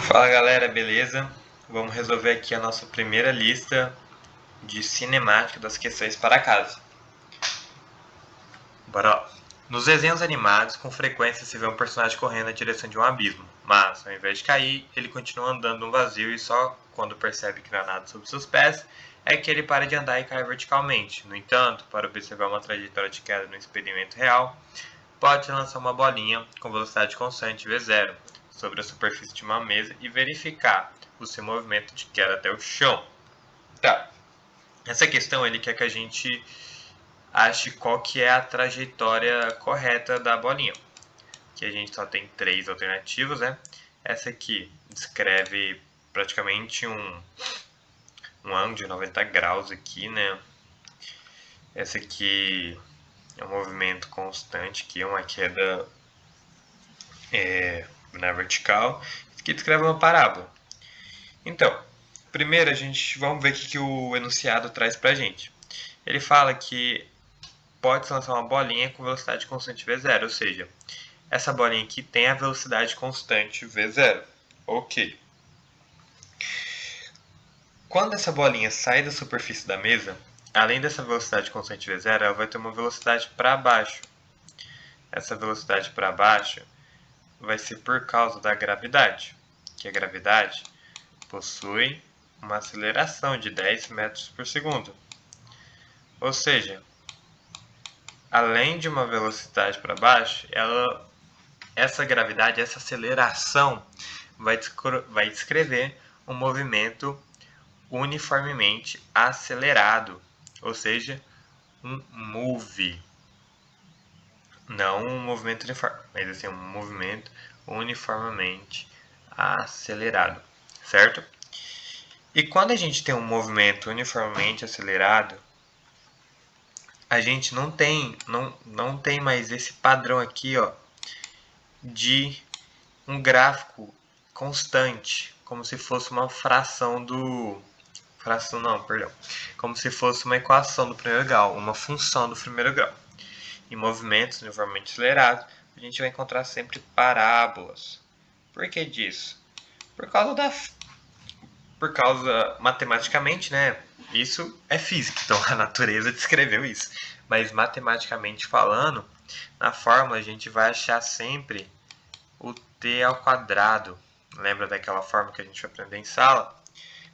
Fala galera, beleza? Vamos resolver aqui a nossa primeira lista de cinemática das questões para casa. Bora lá. Nos desenhos animados, com frequência se vê um personagem correndo na direção de um abismo, mas ao invés de cair, ele continua andando no vazio e só quando percebe que não há nada sob seus pés é que ele para de andar e cai verticalmente. No entanto, para observar uma trajetória de queda no experimento real, pode lançar uma bolinha com velocidade constante V0 sobre a superfície de uma mesa e verificar o seu movimento de queda até o chão. Tá. Essa questão ele quer que a gente ache qual que é a trajetória correta da bolinha. Aqui a gente só tem três alternativas, né? Essa aqui descreve praticamente um ângulo de 90 graus aqui, né? Essa aqui é um movimento constante, que é uma queda na vertical, que descreve uma parábola. Então, primeiro vamos ver o que o enunciado traz pra gente. Ele fala que pode lançar uma bolinha com velocidade constante V0, ou seja, essa bolinha aqui tem a velocidade constante V0. Ok. Quando essa bolinha sai da superfície da mesa, além dessa velocidade constante V0, ela vai ter uma velocidade para baixo. Essa velocidade para baixo vai ser por causa da gravidade, que a gravidade possui uma aceleração de 10 metros por segundo. Ou seja, além de uma velocidade para baixo, essa gravidade, essa aceleração vai descrever um movimento uniformemente acelerado, ou seja, um move. Não um movimento uniforme, mas assim, um movimento uniformemente acelerado, certo? E quando a gente tem um movimento uniformemente acelerado, a gente não tem mais esse padrão aqui, ó, de um gráfico constante, como se fosse uma como se fosse uma equação do primeiro grau, uma função do primeiro grau. Em movimentos uniformemente acelerados, a gente vai encontrar sempre parábolas. Por que disso? Por causa matematicamente, né? Isso é física, então a natureza descreveu isso. Mas matematicamente falando, na fórmula a gente vai achar sempre o t ao quadrado. Lembra daquela fórmula que a gente vai aprender em sala?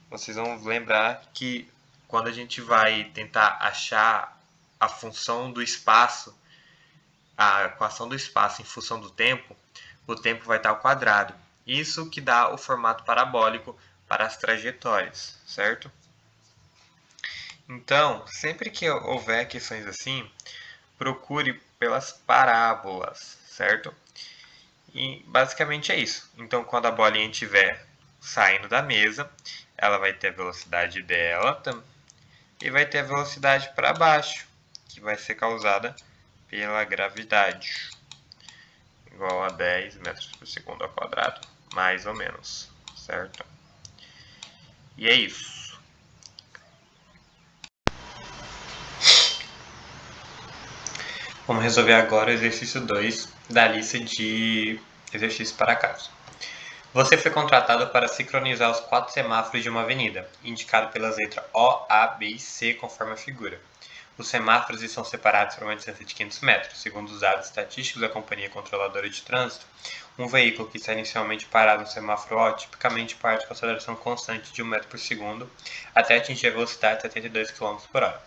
Vocês vão lembrar que quando a gente vai tentar achar a função do espaço, a equação do espaço em função do tempo, o tempo vai estar ao quadrado. Isso que dá o formato parabólico para as trajetórias, certo? Então, sempre que houver questões assim, procure pelas parábolas, certo? E basicamente é isso. Então, quando a bolinha estiver saindo da mesa, ela vai ter a velocidade dela e vai ter a velocidade para baixo, que vai ser causada pela gravidade, igual a 10 metros por segundo ao quadrado, mais ou menos, certo? E é isso. Vamos resolver agora o exercício 2 da lista de exercícios para casa. Você foi contratado para sincronizar os 4 semáforos de uma avenida, indicado pelas letras O, A, B e C conforme a figura. Os semáforos estão separados por uma distância de 500 metros. Segundo os dados estatísticos da Companhia Controladora de Trânsito, um veículo que está inicialmente parado no semáforo O tipicamente parte com aceleração constante de 1 metro por segundo até atingir a velocidade de 72 km por hora,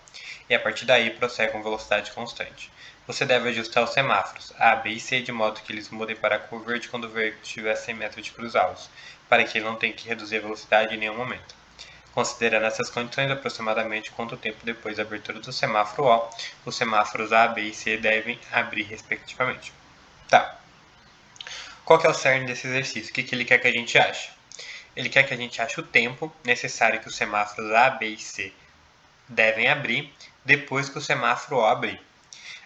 e a partir daí prossegue com velocidade constante. Você deve ajustar os semáforos A, B e C de modo que eles mudem para a cor verde quando o veículo estiver a 100 metros de cruzá-los, para que ele não tenha que reduzir a velocidade em nenhum momento. Considerando essas condições, aproximadamente quanto tempo depois da abertura do semáforo O, os semáforos A, B e C devem abrir respectivamente. Tá. Qual que é o cerne desse exercício? O que ele quer que a gente ache? Ele quer que a gente ache o tempo necessário que os semáforos A, B e C devem abrir depois que o semáforo O abrir.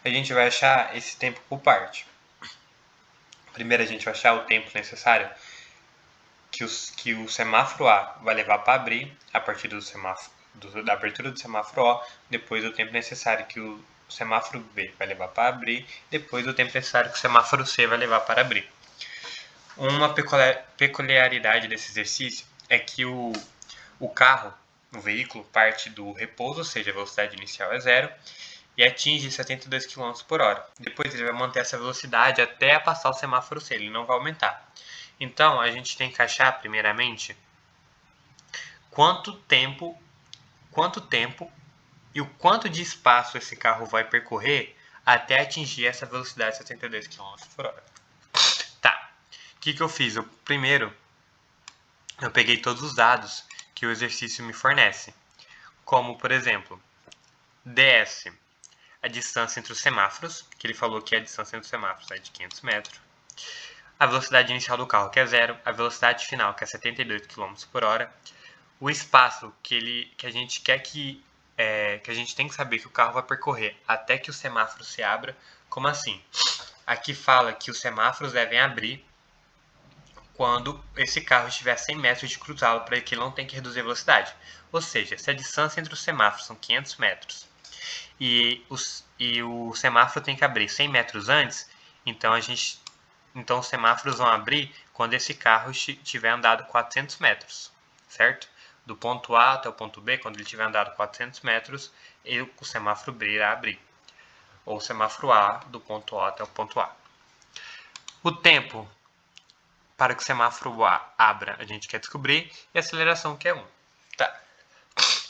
A gente vai achar esse tempo por parte. Primeiro a gente vai achar o tempo necessário que o semáforo A vai levar para abrir a partir da abertura do semáforo O, depois do tempo necessário que o semáforo B vai levar para abrir, depois do tempo necessário que o semáforo C vai levar para abrir. Uma peculiaridade desse exercício é que o carro, o veículo, parte do repouso, ou seja, a velocidade inicial é zero, e atinge 72 km por hora. Depois ele vai manter essa velocidade até passar o semáforo C, ele não vai aumentar. Então, a gente tem que achar, primeiramente, quanto tempo e o quanto de espaço esse carro vai percorrer até atingir essa velocidade de 72 km por hora. Tá, o que eu fiz? Primeiro, eu peguei todos os dados que o exercício me fornece, como, por exemplo, DS, a distância entre os semáforos, que ele falou que a distância entre os semáforos é de 500 metros, a velocidade inicial do carro, que é zero, a velocidade final, que é 72 km por hora, o espaço que a gente quer que a gente tem que saber que o carro vai percorrer até que o semáforo se abra. Como assim? Aqui fala que os semáforos devem abrir quando esse carro estiver a 100 metros de cruzá-lo, para que ele não tenha que reduzir a velocidade. Ou seja, se a distância entre os semáforos são 500 metros e o semáforo tem que abrir 100 metros antes, então os semáforos vão abrir quando esse carro tiver andado 400 metros, certo? Do ponto A até o ponto B, quando ele tiver andado 400 metros, o semáforo B irá abrir. Ou o semáforo A, do ponto A até o ponto A. O tempo para que o semáforo A abra, a gente quer descobrir, e a aceleração, que é 1. Tá.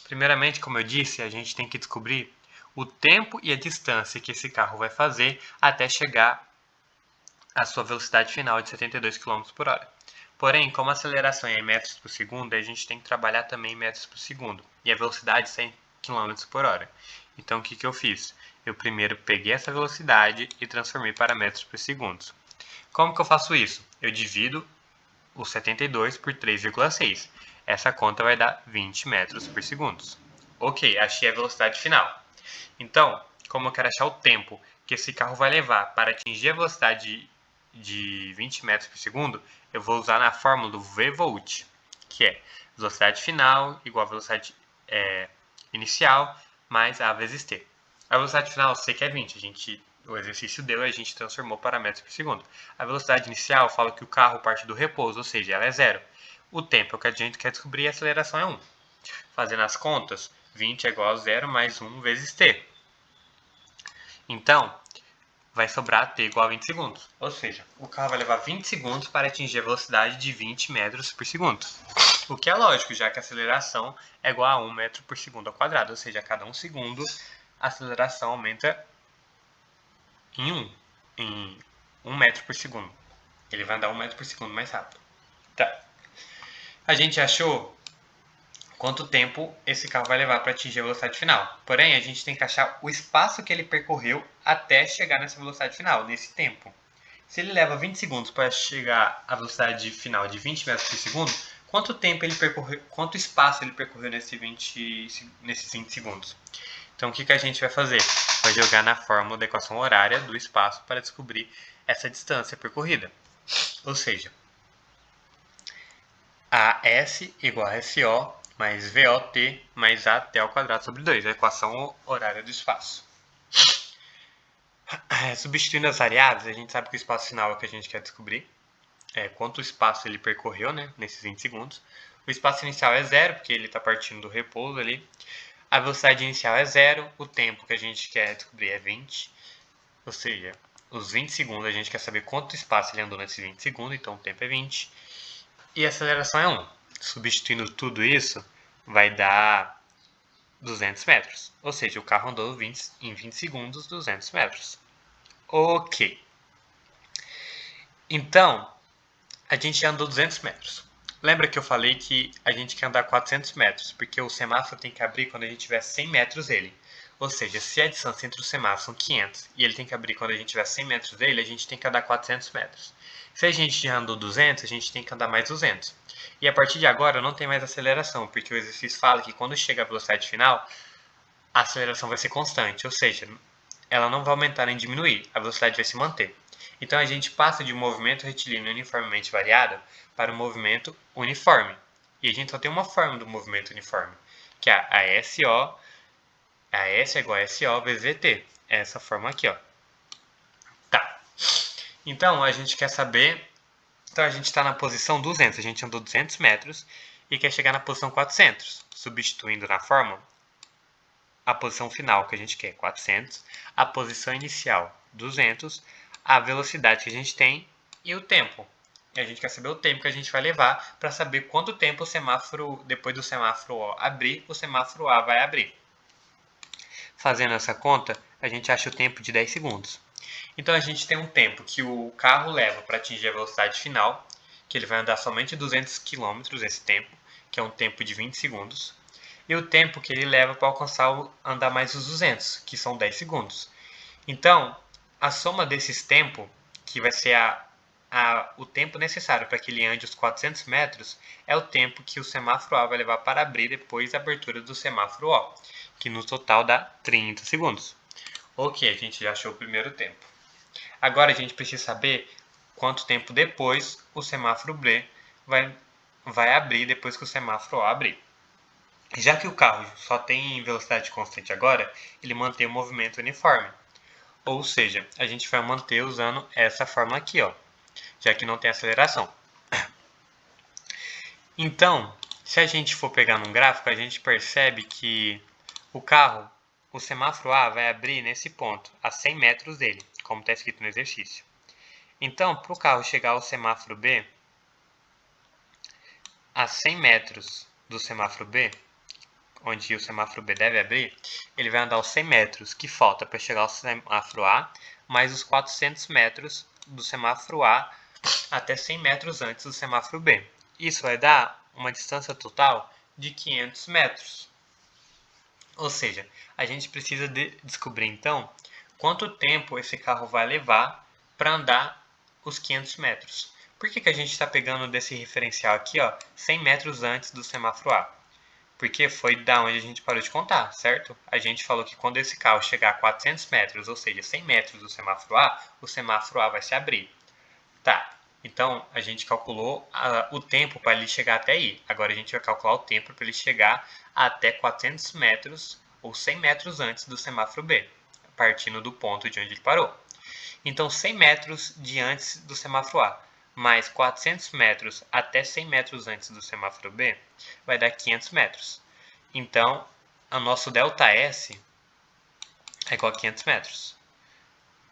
Primeiramente, como eu disse, a gente tem que descobrir o tempo e a distância que esse carro vai fazer até chegar à sua velocidade final de 72 km por hora. Porém, como a aceleração é em metros por segundo, a gente tem que trabalhar também em metros por segundo. E a velocidade é 100 km por hora. Então, o que eu fiz? Eu primeiro peguei essa velocidade e transformei para metros por segundo. Como que eu faço isso? Eu divido o 72 por 3,6. Essa conta vai dar 20 metros por segundo. Ok, achei a velocidade final. Então, como eu quero achar o tempo que esse carro vai levar para atingir a velocidade de 20 metros por segundo, eu vou usar na fórmula do V-Volt, que é velocidade final igual a velocidade inicial mais A vezes T. A velocidade final eu sei que é 20, o exercício deu e a gente transformou para metros por segundo. A velocidade inicial fala que o carro parte do repouso, ou seja, ela é zero. O tempo que a gente quer descobrir e a aceleração é 1. Fazendo as contas, 20 é igual a 0 mais 1 vezes T. Então, vai sobrar T igual a 20 segundos. Ou seja, o carro vai levar 20 segundos para atingir a velocidade de 20 metros por segundo. O que é lógico, já que a aceleração é igual a 1 metro por segundo ao quadrado. Ou seja, a cada 1 segundo, a aceleração aumenta em 1 metro por segundo. Ele vai andar 1 metro por segundo mais rápido. Tá. A gente achou quanto tempo esse carro vai levar para atingir a velocidade final. Porém, a gente tem que achar o espaço que ele percorreu até chegar nessa velocidade final, nesse tempo. Se ele leva 20 segundos para chegar à velocidade final de 20 metros por segundo, quanto espaço ele percorreu nesses 20 segundos? Então, o que a gente vai fazer? Vai jogar na fórmula da equação horária do espaço para descobrir essa distância percorrida. Ou seja, AS igual a FO mais VOT mais AT ao quadrado sobre 2, a equação horária do espaço. Substituindo as variáveis, a gente sabe que o espaço final é o que a gente quer descobrir. Quanto espaço ele percorreu, né, nesses 20 segundos. O espaço inicial é zero, porque ele está partindo do repouso ali. A velocidade inicial é zero, o tempo que a gente quer descobrir é 20. Ou seja, os 20 segundos a gente quer saber quanto espaço ele andou nesses 20 segundos, então o tempo é 20. E a aceleração é 1. Substituindo tudo isso, vai dar 200 metros. Ou seja, o carro andou em 20 segundos 200 metros. Ok. Então, a gente já andou 200 metros. Lembra que eu falei que a gente quer andar 400 metros, porque o semáforo tem que abrir quando a gente tiver 100 metros dele. Ou seja, se a distância entre os semáforos são 500 e ele tem que abrir quando a gente tiver 100 metros dele, a gente tem que andar 400 metros. Se a gente já andou 200, a gente tem que andar mais 200. E a partir de agora não tem mais aceleração, porque o exercício fala que quando chega à velocidade final, a aceleração vai ser constante, ou seja, ela não vai aumentar nem diminuir, a velocidade vai se manter. Então a gente passa de um movimento retilíneo uniformemente variado para um movimento uniforme. E a gente só tem uma forma do movimento uniforme, que é a SO, a S é igual a SO vezes VT. É essa forma aqui, ó. Tá. Então a gente quer saber... Então a gente está na posição 200, a gente andou 200 metros e quer chegar na posição 400, substituindo na fórmula a posição final que a gente quer, 400, a posição inicial, 200, a velocidade que a gente tem e o tempo. E a gente quer saber o tempo que a gente vai levar para saber quanto tempo o semáforo, depois do semáforo O abrir, o semáforo A vai abrir. Fazendo essa conta, a gente acha o tempo de 10 segundos. Então a gente tem um tempo que o carro leva para atingir a velocidade final, que ele vai andar somente 200 km esse tempo, que é um tempo de 20 segundos, e o tempo que ele leva para andar mais os 200, que são 10 segundos. Então, a soma desses tempos, que vai ser o tempo necessário para que ele ande os 400 metros, é o tempo que o semáforo A vai levar para abrir depois da abertura do semáforo O, que no total dá 30 segundos. Ok, a gente já achou o primeiro tempo. Agora a gente precisa saber quanto tempo depois o semáforo B vai abrir depois que o semáforo A abrir. Já que o carro só tem velocidade constante agora, ele mantém o movimento uniforme. Ou seja, a gente vai manter usando essa fórmula aqui, ó, já que não tem aceleração. Então, se a gente for pegar num gráfico, a gente percebe que o semáforo A vai abrir nesse ponto, a 100 metros dele, como está escrito no exercício. Então, para o carro chegar ao semáforo B, a 100 metros do semáforo B, onde o semáforo B deve abrir, ele vai andar os 100 metros que falta para chegar ao semáforo A, mais os 400 metros do semáforo A até 100 metros antes do semáforo B. Isso vai dar uma distância total de 500 metros. Ou seja, a gente precisa descobrir então quanto tempo esse carro vai levar para andar os 500 metros. Por que a gente está pegando desse referencial aqui, ó, 100 metros antes do semáforo A? Porque foi da onde a gente parou de contar, certo? A gente falou que quando esse carro chegar a 400 metros, ou seja, 100 metros do semáforo A, o semáforo A vai se abrir. Tá, então a gente calculou o tempo para ele chegar até aí. Agora a gente vai calcular o tempo para ele chegar até 400 metros ou 100 metros antes do semáforo B, partindo do ponto de onde ele parou. Então 100 metros de antes do semáforo A, mais 400 metros até 100 metros antes do semáforo B, vai dar 500 metros. Então, o nosso ΔS é igual a 500 metros.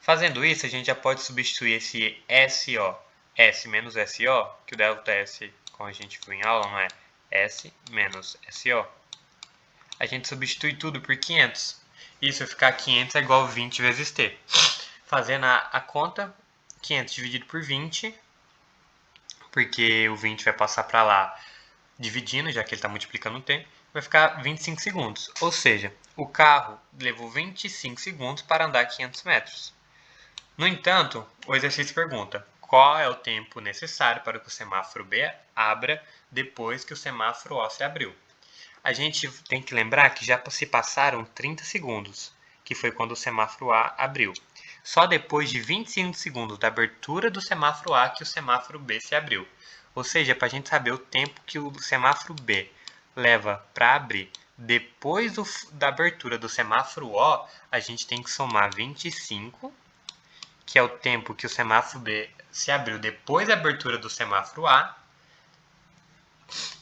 Fazendo isso, a gente já pode substituir esse SO, S menos SO, que o ΔS, como a gente viu em aula, não é S menos SO. A gente substitui tudo por 500. Isso vai ficar 500 é igual a 20 vezes T. Fazendo a conta, 500 dividido por 20, porque o 20 vai passar para lá dividindo, já que ele está multiplicando o T, vai ficar 25 segundos. Ou seja, o carro levou 25 segundos para andar 500 metros. No entanto, o exercício pergunta qual é o tempo necessário para que o semáforo B abra depois que o semáforo O se abriu. A gente tem que lembrar que já se passaram 30 segundos, que foi quando o semáforo A abriu. Só depois de 25 segundos da abertura do semáforo A que o semáforo B se abriu. Ou seja, para a gente saber o tempo que o semáforo B leva para abrir depois da abertura do semáforo O, a gente tem que somar 25, que é o tempo que o semáforo B se abriu depois da abertura do semáforo A,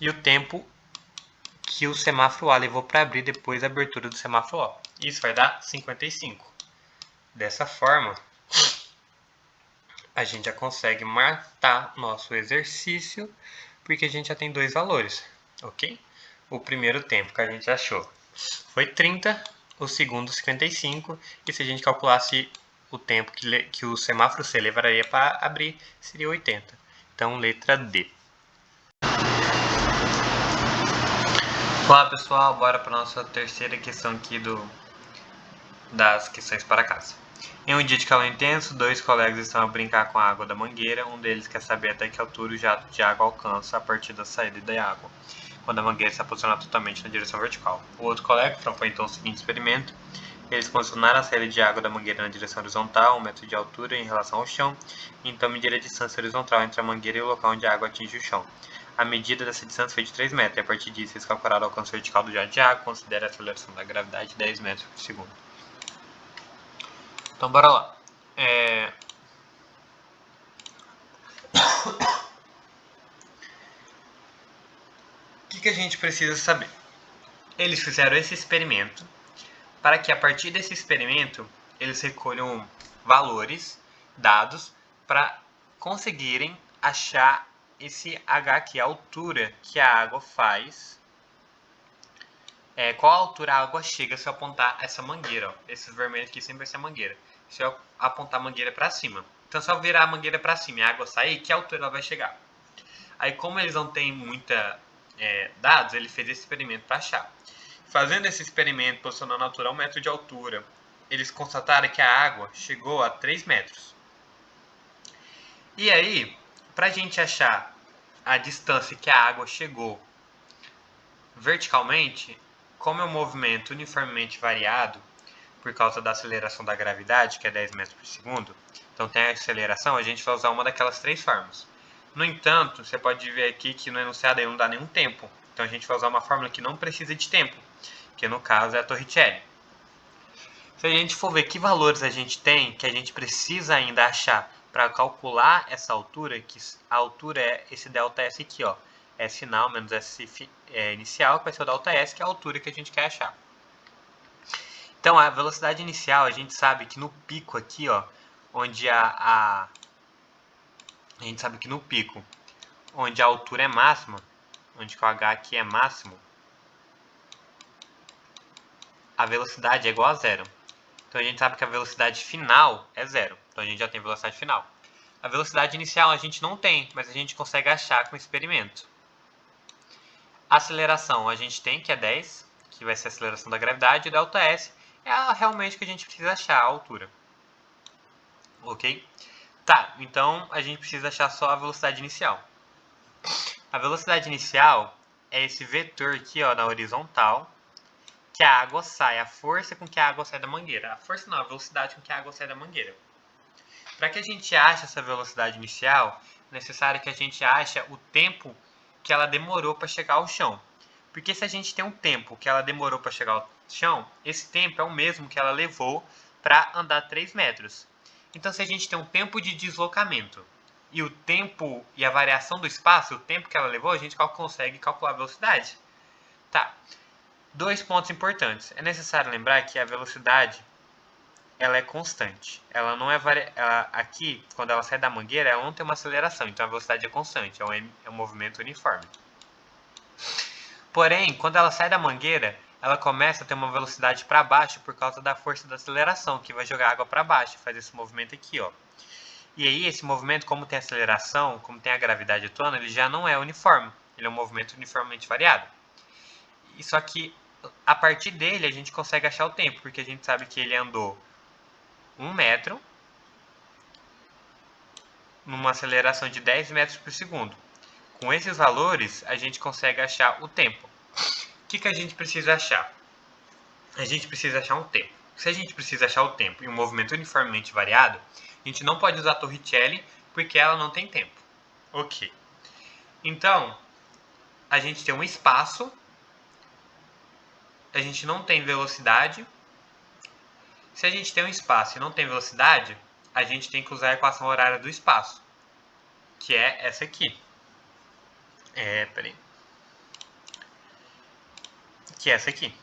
e o tempo que o semáforo A levou para abrir depois da abertura do semáforo O. Isso vai dar 55. Dessa forma, a gente já consegue matar nosso exercício, porque a gente já tem dois valores, ok? O primeiro tempo que a gente achou foi 30, o segundo 55, e se a gente calculasse o tempo que o semáforo C levaria para abrir, seria 80. Então, letra D. Olá pessoal, bora para a nossa terceira questão aqui das questões para casa. Em um dia de calor intenso, dois colegas estão a brincar com a água da mangueira. Um deles quer saber até que altura o jato de água alcança a partir da saída da água, quando a mangueira está posicionada totalmente na direção vertical. O outro colega propõe então o seguinte experimento: Eles posicionaram a saída de água da mangueira na direção horizontal, 1 metro de altura em relação ao chão, e então mediram a distância horizontal entre a mangueira e o local onde a água atinge o chão. A medida dessa distância foi de 3 metros, e a partir disso eles calcularam o alcance vertical do jato de água, considera a aceleração da gravidade de 10 metros por segundo. Então, bora lá. O que a gente precisa saber? Eles fizeram esse experimento para que a partir desse experimento eles recolham valores, dados, para conseguirem achar esse H aqui, a altura que a água faz, qual a altura a água chega se eu apontar essa mangueira, ó. Esses vermelhos aqui sempre vai ser a mangueira, se eu apontar a mangueira para cima. Então se eu virar a mangueira para cima e a água sair, que altura ela vai chegar? Aí como eles não têm muita dados, ele fez esse experimento para achar. Fazendo esse experimento, posicionando a altura a 1 metro de altura, eles constataram que a água chegou a 3 metros. E aí, para a gente achar a distância que a água chegou verticalmente, como é um movimento uniformemente variado, por causa da aceleração da gravidade, que é 10 metros por segundo, então tem a aceleração, a gente vai usar uma daquelas 3 formas. No entanto, você pode ver aqui que no enunciado aí não dá nenhum tempo. Então a gente vai usar uma fórmula que não precisa de tempo, que no caso é a Torricelli. Se a gente for ver que valores a gente tem, que a gente precisa ainda achar para calcular essa altura, que a altura é esse ΔS aqui, ó, S final menos S inicial, que vai ser o ΔS, que é a altura que a gente quer achar. Então a velocidade inicial, a gente sabe que no pico aqui, ó, onde a gente sabe que no pico, onde a altura é máxima, onde que o H aqui é máximo, a velocidade é igual a zero. Então a gente sabe que a velocidade final é zero. Então a gente já tem velocidade final. A velocidade inicial a gente não tem, mas a gente consegue achar com o experimento. A aceleração a gente tem, que é 10, que vai ser a aceleração da gravidade, e o ΔS é realmente que a gente precisa achar, a altura. Ok? Tá, então a gente precisa achar só a velocidade inicial. A velocidade inicial é esse vetor aqui, ó, na horizontal, que a água sai, a força com que a água sai da mangueira. A força não, a velocidade com que a água sai da mangueira. Para que a gente ache essa velocidade inicial, é necessário que a gente ache o tempo que ela demorou para chegar ao chão. Porque se a gente tem um tempo que ela demorou para chegar ao chão, esse tempo é o mesmo que ela levou para andar 3 metros. Então se a gente tem um tempo de deslocamento e o tempo e a variação do espaço, o tempo que ela levou, a gente consegue calcular a velocidade. Tá. 2 pontos importantes. É necessário lembrar que a velocidade ela é constante. Ela não é aqui, quando ela sai da mangueira, ela não tem uma aceleração, então a velocidade é constante, é um movimento uniforme. Porém, quando ela sai da mangueira, ela começa a ter uma velocidade para baixo por causa da força da aceleração, que vai jogar água para baixo, faz esse movimento aqui, ó. E aí esse movimento, como tem aceleração, como tem a gravidade atuando, ele já não é uniforme, ele é um movimento uniformemente variado. E só que a partir dele a gente consegue achar o tempo, porque a gente sabe que ele andou 1 metro numa aceleração de 10 metros por segundo. Com esses valores, a gente consegue achar o tempo. O que a gente precisa achar? A gente precisa achar um tempo. Se a gente precisa achar o tempo em um movimento uniformemente variado, a gente não pode usar a Torricelli porque ela não tem tempo. Ok. Então, a gente tem um espaço, a gente não tem velocidade. Se a gente tem um espaço e não tem velocidade, a gente tem que usar a equação horária do espaço, que é essa aqui. Que é essa aqui.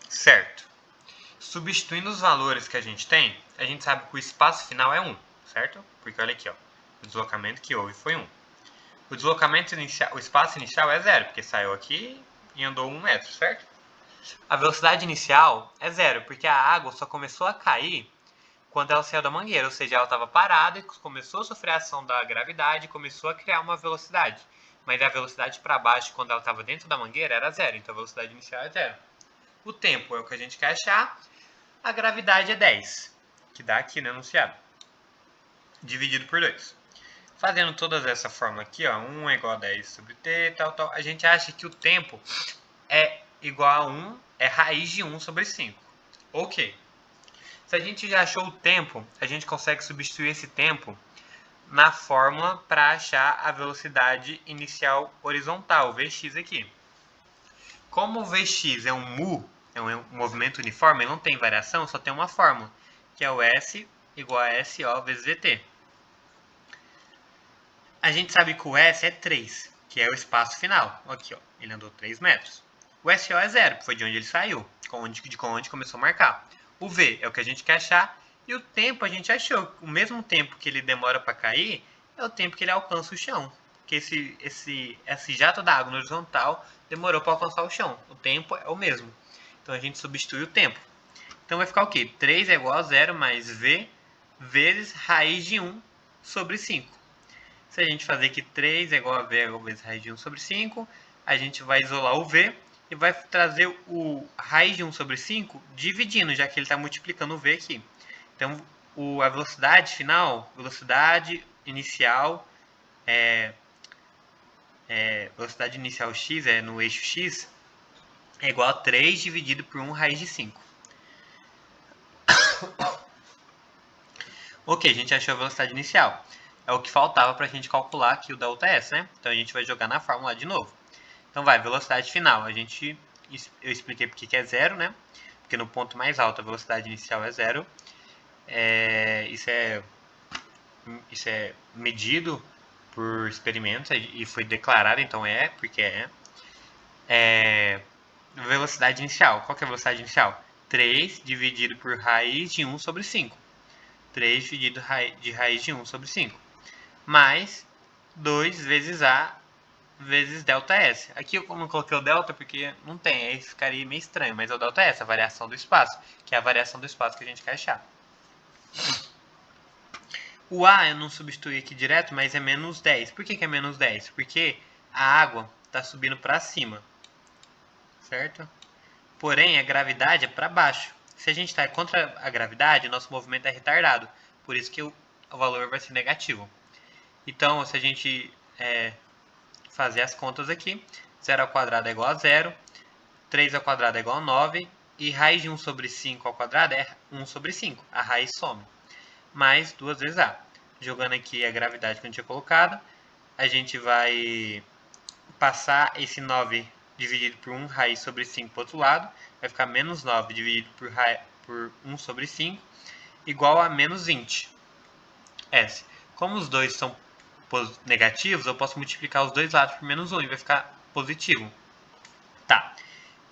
Certo. Substituindo os valores que a gente tem, a gente sabe que o espaço final é 1, certo? Porque olha aqui, ó, o deslocamento que houve foi 1. O deslocamento inicial, o espaço inicial é 0, porque saiu aqui e andou 1 metro, certo? A velocidade inicial é 0, porque a água só começou a cair quando ela saiu da mangueira, ou seja, ela estava parada e começou a sofrer a ação da gravidade e começou a criar uma velocidade. Mas a velocidade para baixo, quando ela estava dentro da mangueira, era 0, então a velocidade inicial é 0. O tempo é o que a gente quer achar, a gravidade é 10, que dá aqui no enunciado, dividido por 2. Fazendo todas essa forma aqui, ó, 1 é igual a 10 sobre t, tal, tal, a gente acha que o tempo é igual a 1, é raiz de 1 sobre 5. Ok. Se a gente já achou o tempo, a gente consegue substituir esse tempo na fórmula para achar a velocidade inicial horizontal, Vx aqui. Como o Vx é um mu, é um movimento uniforme, não tem variação, só tem uma fórmula, que é o S igual a SO vezes VT. A gente sabe que o S é 3, que é o espaço final. Aqui, ó, ele andou 3 metros. O SO é 0, que foi de onde ele saiu, de onde começou a marcar. O V é o que a gente quer achar, e o tempo a gente achou. O mesmo tempo que ele demora para cair é o tempo que ele alcança o chão. Que esse jato d'água no horizontal demorou para alcançar o chão. O tempo é o mesmo. Então a gente substitui o tempo. Então vai ficar o quê? 3 é igual a 0 mais V vezes raiz de 1 sobre 5. Se a gente fazer que 3 é igual a V vezes raiz de 1 sobre 5, a gente vai isolar o V e vai trazer o raiz de 1 sobre 5 dividindo, já que ele está multiplicando o V aqui. Então, a velocidade final, velocidade inicial x no eixo x é igual a 3 dividido por 1 raiz de 5. Ok, a gente achou a velocidade inicial. É o que faltava para a gente calcular aqui o delta S, né? Então a gente vai jogar na fórmula de novo. Então vai, velocidade final. Eu expliquei porque que é zero, né? Porque no ponto mais alto a velocidade inicial é zero. Isso é medido por experimentos e foi declarado, então porque velocidade inicial. Qual que é a velocidade inicial? 3 dividido por raiz de 1 sobre 5. 3 dividido de raiz de 1 sobre 5. Mais 2 vezes A vezes delta S. Aqui eu não coloquei o delta porque não tem, aí ficaria meio estranho, mas é o delta S, a variação do espaço, que é a variação do espaço que a gente quer achar. O A eu não substituí aqui direto, mas é menos 10. Por que é menos 10? Porque a água está subindo para cima, certo? Porém, a gravidade é para baixo. Se a gente está contra a gravidade, nosso movimento é retardado. Por isso que o valor vai ser negativo. Então, se a gente fazer as contas aqui, 0 ao quadrado é igual a 0, 3 ao quadrado é igual a 9, e raiz de 1 sobre 5 ao quadrado é 1 sobre 5. A raiz some. Mais 2 vezes A. Jogando aqui a gravidade que a gente tinha colocado, a gente vai passar esse 9 dividido por 1 raiz sobre 5 para o outro lado, vai ficar menos 9 dividido por 1 sobre 5, igual a menos 20. S. Como os dois são negativos, eu posso multiplicar os dois lados por menos 1 e vai ficar positivo. Tá,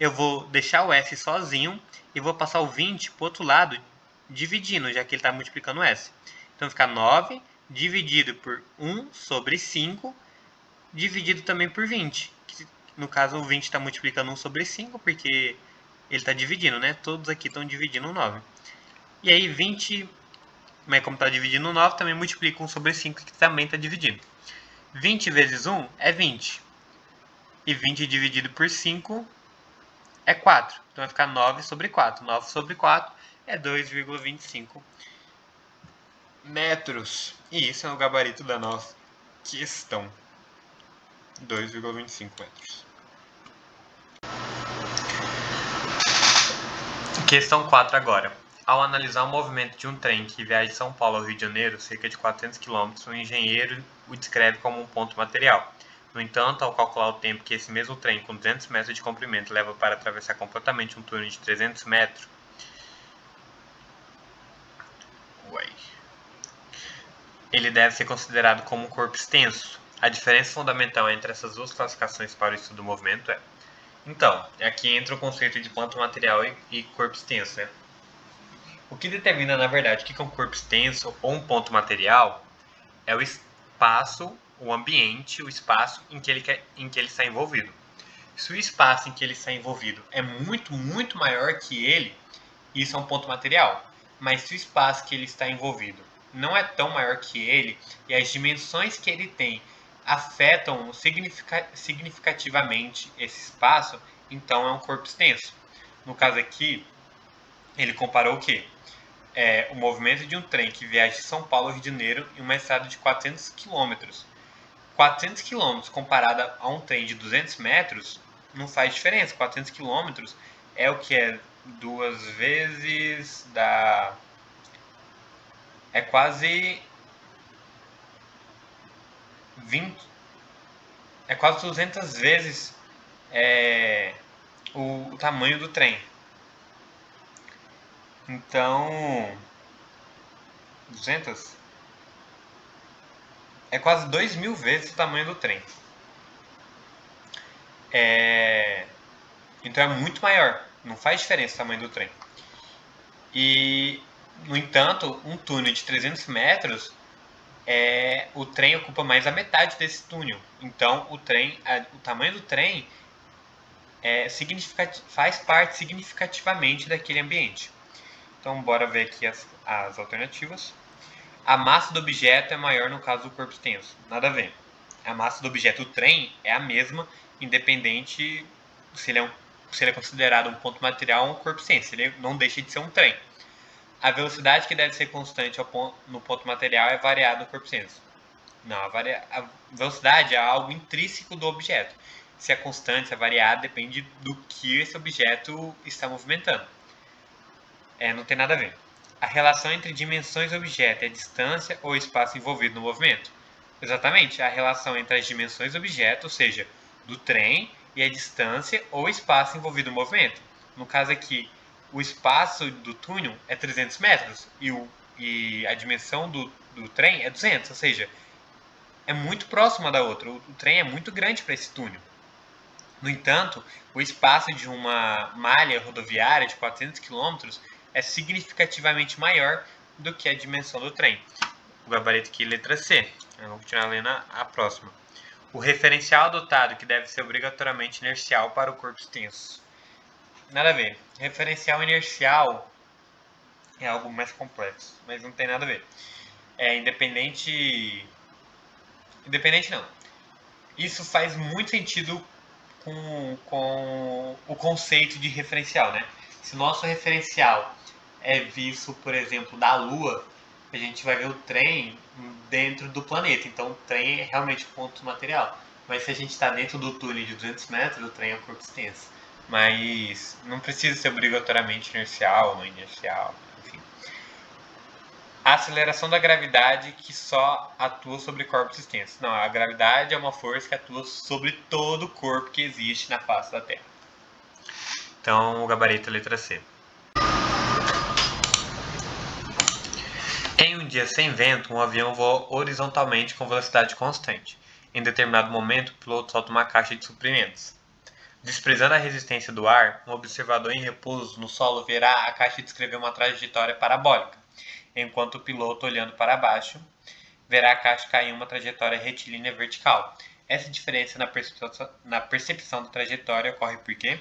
eu vou deixar o S sozinho e vou passar o 20 para o outro lado, dividindo, já que ele está multiplicando o S. Então vai ficar 9 dividido por 1 sobre 5, dividido também por 20. No caso, o 20 está multiplicando 1 sobre 5, porque ele está dividindo, né? Todos aqui estão dividindo 9. E aí 20, mas como está dividindo 9, também multiplica 1 sobre 5, que também está dividindo. 20 vezes 1 é 20. E 20 dividido por 5 é 4. Então vai ficar 9 sobre 4. 9 sobre 4 é 2,25 metros. E isso é o gabarito da nossa questão. 2,25 metros. Questão 4 agora. Ao analisar o movimento de um trem que viaja de São Paulo ao Rio de Janeiro, cerca de 400 km, o engenheiro o descreve como um ponto material. No entanto, ao calcular o tempo que esse mesmo trem com 200 metros de comprimento leva para atravessar completamente um túnel de 300 metros, ele deve ser considerado como um corpo extenso. A diferença fundamental entre essas duas classificações para o estudo do movimento é... Então, aqui entra o conceito de ponto material e corpo extenso, né? O que determina, na verdade, o que é um corpo extenso ou um ponto material é o espaço, o ambiente, o espaço em que ele está envolvido. Se o espaço em que ele está envolvido é muito, muito maior que ele, isso é um ponto material. Mas se o espaço que ele está envolvido não é tão maior que ele e as dimensões que ele tem afetam significativamente esse espaço, então é um corpo extenso. No caso aqui, ele comparou o quê? O movimento de um trem que viaja de São Paulo ao Rio de Janeiro em uma estrada de 400 km. 400 km comparado a um trem de 200 metros não faz diferença. 400 km é o que é 2 vezes dá... É quase 20... É quase 200 vezes o tamanho do trem. Então... 200? É quase 2.000 vezes o tamanho do trem. Então é muito maior. Não faz diferença o tamanho do trem. E, no entanto, um túnel de 300 metros, o trem ocupa mais a metade desse túnel. Então, o tamanho do trem faz parte significativamente daquele ambiente. Então, bora ver aqui as alternativas. A massa do objeto é maior no caso do corpo extenso. Nada a ver. A massa do objeto, o trem, é a mesma, independente se ele é considerado um ponto material ou um corpo extenso. Ele não deixa de ser um trem. A velocidade que deve ser constante no ponto material é variada no corpo extenso. Não, a velocidade é algo intrínseco do objeto. Se é constante, se é variada, depende do que esse objeto está movimentando. Não tem nada a ver. A relação entre dimensões do objeto é a distância ou espaço envolvido no movimento? Exatamente, a relação entre as dimensões do objeto, ou seja, do trem, e a distância ou espaço envolvido no movimento. No caso aqui, o espaço do túnel é 300 metros e a dimensão do trem é 200, ou seja, é muito próxima da outra. O trem é muito grande para esse túnel. No entanto, o espaço de uma malha rodoviária de 400 km é significativamente maior do que a dimensão do trem. O gabarito aqui, letra C. Vamos continuar lendo a próxima. O referencial adotado, que deve ser obrigatoriamente inercial para o corpo extenso. Nada a ver. Referencial inercial é algo mais complexo, mas não tem nada a ver. Independente não. Isso faz muito sentido com o conceito de referencial, né? Se o nosso referencial é visto, por exemplo, da Lua, a gente vai ver o trem dentro do planeta. Então, o trem é realmente um ponto material. Mas se a gente está dentro do túnel de 200 metros, o trem é um corpo extenso. Mas não precisa ser obrigatoriamente inercial ou não inercial, enfim. A aceleração da gravidade que só atua sobre corpos extensos. Não, a gravidade é uma força que atua sobre todo o corpo que existe na face da Terra. Então, o gabarito é a letra C. Em um dia sem vento, um avião voa horizontalmente com velocidade constante. Em determinado momento, o piloto solta uma caixa de suprimentos. Desprezando a resistência do ar, um observador em repouso no solo verá a caixa descrever uma trajetória parabólica, enquanto o piloto, olhando para baixo, verá a caixa cair em uma trajetória retilínea vertical. Essa diferença na percepção da trajetória ocorre por quê?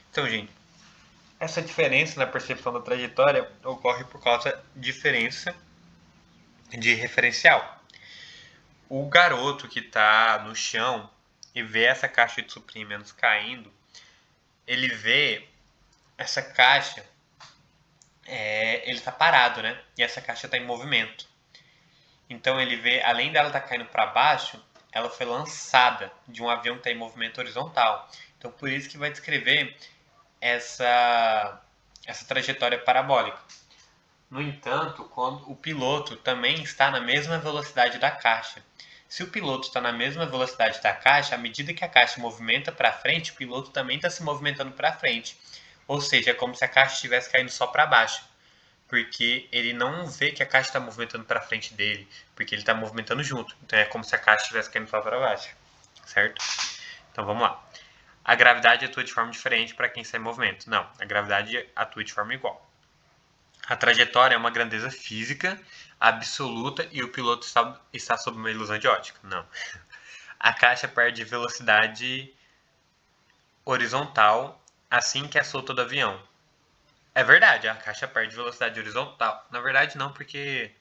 Então, gente, essa diferença na percepção da trajetória ocorre por causa da diferença de referencial. O garoto que está no chão e vê essa caixa de suprimentos caindo, ele vê essa caixa, ele está parado, né? E essa caixa está em movimento. Então ele vê, além dela estar caindo para baixo, ela foi lançada de um avião que está em movimento horizontal. Então por isso que vai descrever essa trajetória parabólica. No entanto, quando o piloto também está na mesma velocidade da caixa. Se o piloto está na mesma velocidade da caixa, à medida que a caixa se movimenta para frente, o piloto também está se movimentando para frente. Ou seja, é como se a caixa estivesse caindo só para baixo. Porque ele não vê que a caixa está movimentando para frente dele, porque ele está movimentando junto. Então é como se a caixa estivesse caindo só para baixo. Certo? Então vamos lá. A gravidade atua de forma diferente para quem está em movimento. Não, a gravidade atua de forma igual. A trajetória é uma grandeza física absoluta e o piloto está sob uma ilusão de ótica. Não. A caixa perde velocidade horizontal assim que é solta do avião. É verdade, a caixa perde velocidade horizontal. Na verdade não, porque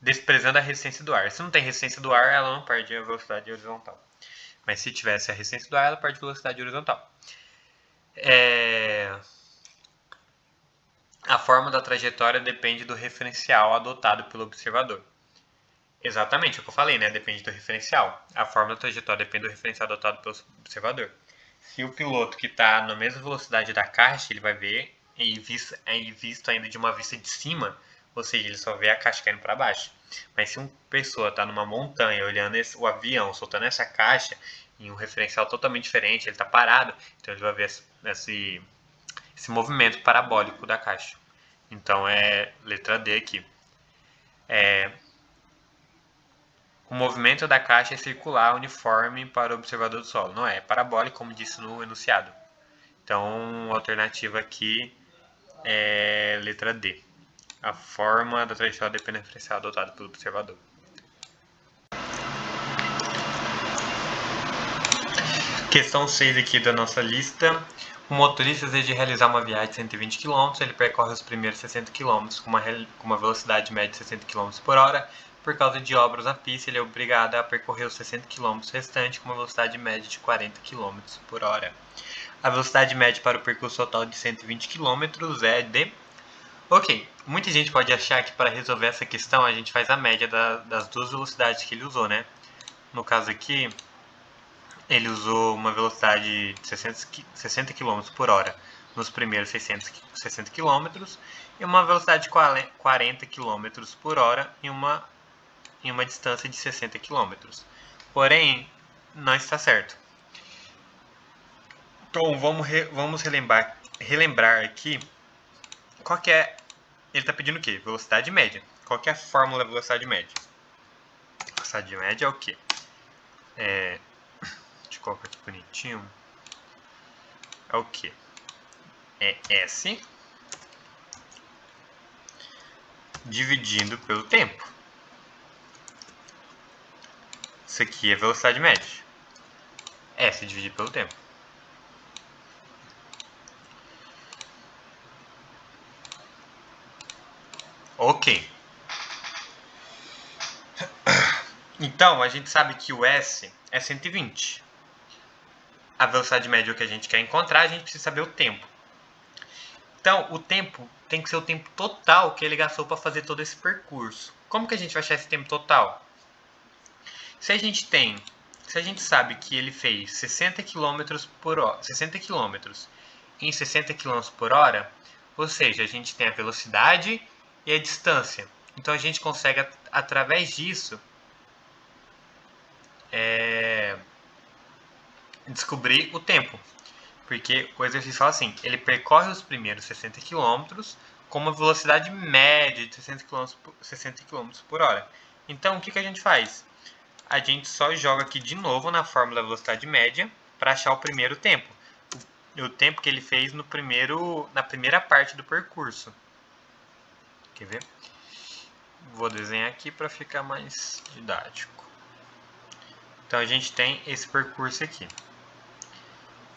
desprezando a resistência do ar. Se não tem resistência do ar, ela não perde a velocidade horizontal. Mas se tivesse a resistência do ar, ela perde velocidade horizontal. A forma da trajetória depende do referencial adotado pelo observador. Exatamente, é o que eu falei, né? Depende do referencial. A forma da trajetória depende do referencial adotado pelo observador. Se o piloto que está na mesma velocidade da caixa, ele vai ver, e visto ainda de uma vista de cima, ou seja, ele só vê a caixa caindo para baixo. Mas se uma pessoa está numa montanha olhando o avião, soltando essa caixa, em um referencial totalmente diferente, ele está parado, então ele vai ver esse movimento parabólico da caixa. Então é letra D aqui. O movimento da caixa é circular, uniforme para o observador do solo. Não é parabólico, como disse no enunciado. Então, a alternativa aqui é letra D. A forma da trajetória depende do referencial adotado pelo observador. Questão 6 aqui da nossa lista. O motorista deseja realizar uma viagem de 120 km, ele percorre os primeiros 60 km com uma velocidade média de 60 km por hora. Por causa de obras na pista, ele é obrigado a percorrer os 60 km restantes com uma velocidade média de 40 km por hora. A velocidade média para o percurso total de 120 km é de... Ok, muita gente pode achar que para resolver essa questão a gente faz a média das duas velocidades que ele usou, né? No caso aqui, ele usou uma velocidade de 60 km por hora nos primeiros 60 km e uma velocidade de 40 km por hora em uma distância de 60 km. Porém, não está certo. Então, vamos relembrar aqui qual que é... Ele está pedindo o quê? Velocidade média. Qual que é a fórmula da velocidade média? A velocidade média é o quê? Deixa eu colocar aqui bonitinho. É o quê? É S dividindo pelo tempo. Isso aqui é velocidade média. S dividido pelo tempo. Ok. Então, a gente sabe que o S é 120. A velocidade média é o que a gente quer encontrar, a gente precisa saber o tempo. Então, o tempo tem que ser o tempo total que ele gastou para fazer todo esse percurso. Como que a gente vai achar esse tempo total? Se a gente sabe que ele fez 60 km por hora, 60 km em 60 km por hora, ou seja, a gente tem a velocidade e a distância. Então a gente consegue, através disso, descobrir o tempo. Porque o exercício fala assim, ele percorre os primeiros 60 km com uma velocidade média de 60 km por hora. Então o que a gente faz? A gente só joga aqui de novo na fórmula da velocidade média para achar o primeiro tempo. O tempo que ele fez na primeira parte do percurso. Quer ver? Vou desenhar aqui para ficar mais didático. Então a gente tem esse percurso aqui.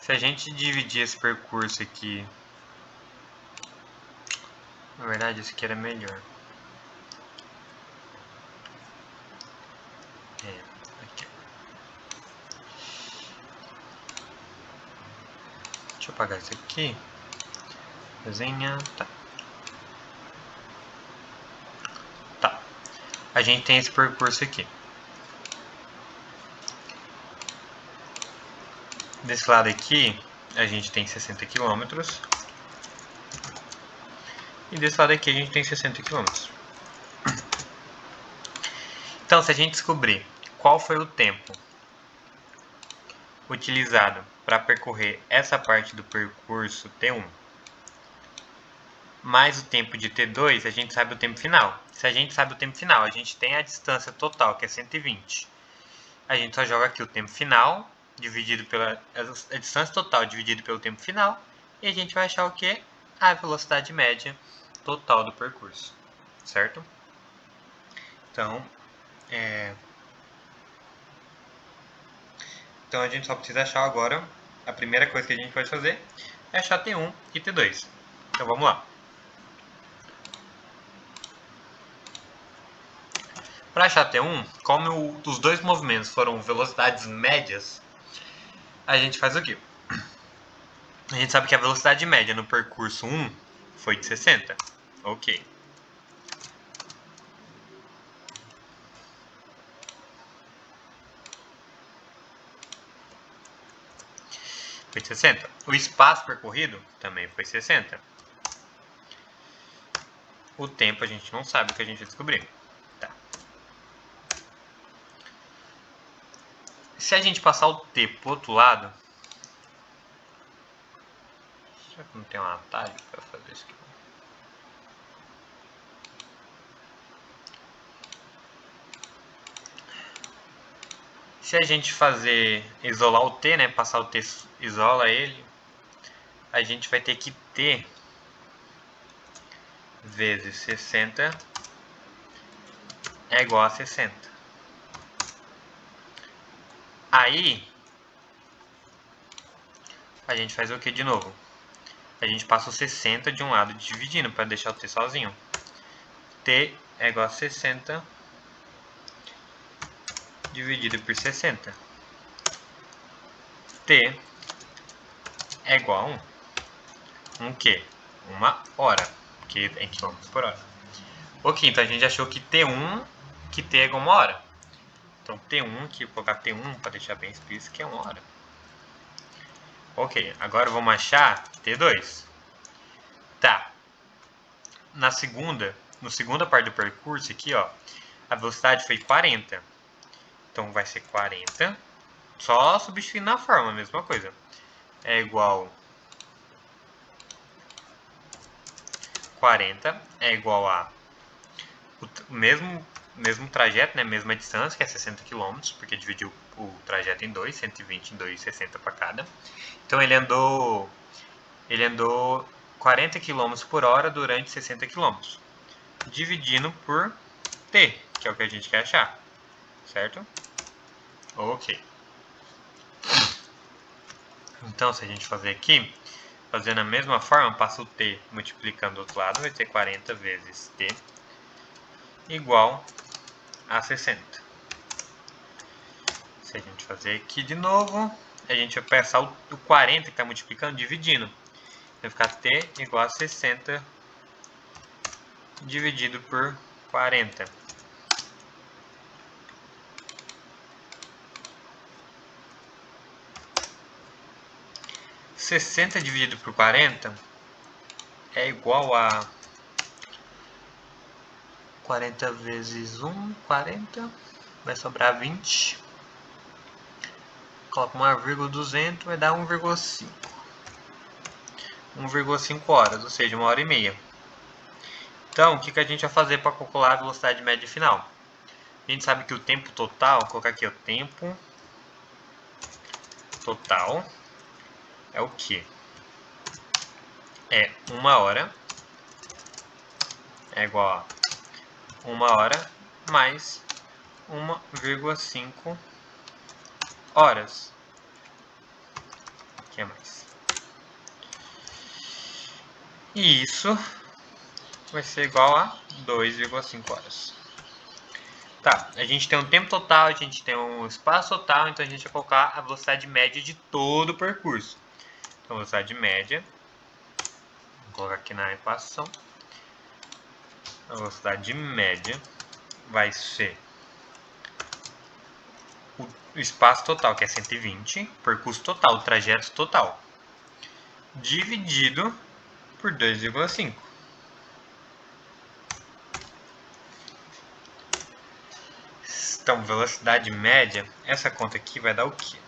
Se a gente dividir esse percurso aqui... Na verdade, esse aqui era melhor. Aqui. Deixa eu apagar isso aqui. Desenha. Tá. A gente tem esse percurso aqui. Desse lado aqui, a gente tem 60 km. E desse lado aqui, a gente tem 60 km. Então, se a gente descobrir qual foi o tempo utilizado para percorrer essa parte do percurso T1, mais o tempo de T2, a gente sabe o tempo final. Se a gente sabe o tempo final, a gente tem a distância total, que é 120. A gente só joga aqui o tempo final, dividido pela a distância total dividido pelo tempo final, e a gente vai achar o que? A velocidade média total do percurso, certo? Então, a gente só precisa achar agora, a primeira coisa que a gente pode fazer é achar T1 e T2. Então vamos lá. Para achar T1, como os dois movimentos foram velocidades médias, a gente faz o quê? A gente sabe que a velocidade média no percurso 1 foi de 60. Ok. Foi 60. O espaço percorrido também foi 60. O tempo a gente não sabe o que a gente descobriu. Tá. Se a gente passar o t pro outro lado... Será que não tem um atalho para fazer isso aqui? Se a gente isolar o t, né, passar o t isola ele, a gente vai ter que t vezes 60 é igual a 60. Aí, a gente faz o que de novo? A gente passa o 60 de um lado dividindo para deixar o t sozinho. T é igual a 60 dividido por 60. T é igual a 1. Um quê? Uma hora, porque é em quilômetros por hora. Ok, então a gente achou que T1, que T é igual a uma hora. Então T1, que eu vou colocar T1 para deixar bem explícito, que é uma hora. Ok, agora vamos achar T2. Tá. Na segunda parte do percurso aqui, ó, a velocidade foi 40. Então vai ser 40. Só substituindo na forma, a mesma coisa. É igual 40 é igual a o mesmo trajeto, né, mesma distância, que é 60 km, porque dividiu o trajeto em dois, 120 em 2, 60 para cada. Então ele andou 40 km por hora durante 60 km, dividindo por t, que é o que a gente quer achar, certo? Ok. Então, se a gente fazer aqui, fazendo a mesma forma, passa o t multiplicando do outro lado, vai ter 40 vezes t igual a 60. Se a gente fazer aqui de novo, a gente vai passar o 40 que está multiplicando, dividindo. Vai ficar t igual a 60 dividido por 40. Sessenta dividido por 40 é igual a 40 vezes 1, 40. Vai sobrar 20. Coloca uma vírgula 200, vai dar 1,5. 1,5 horas, ou seja, 1 hora e meia. Então, o que a gente vai fazer para calcular a velocidade média final? A gente sabe que o tempo total, vou colocar aqui o tempo total é o que? É 1 hora, é igual a 1 hora mais 1,5 horas. O que é mais? E isso vai ser igual a 2,5 horas. Tá, a gente tem um tempo total, a gente tem um espaço total, então a gente vai colocar a velocidade média de todo o percurso. Então, a velocidade média, vou colocar aqui na equação, a velocidade média vai ser o espaço total, que é 120, percurso total, o trajeto total, dividido por 2,5. Então, velocidade média, essa conta aqui vai dar o quê?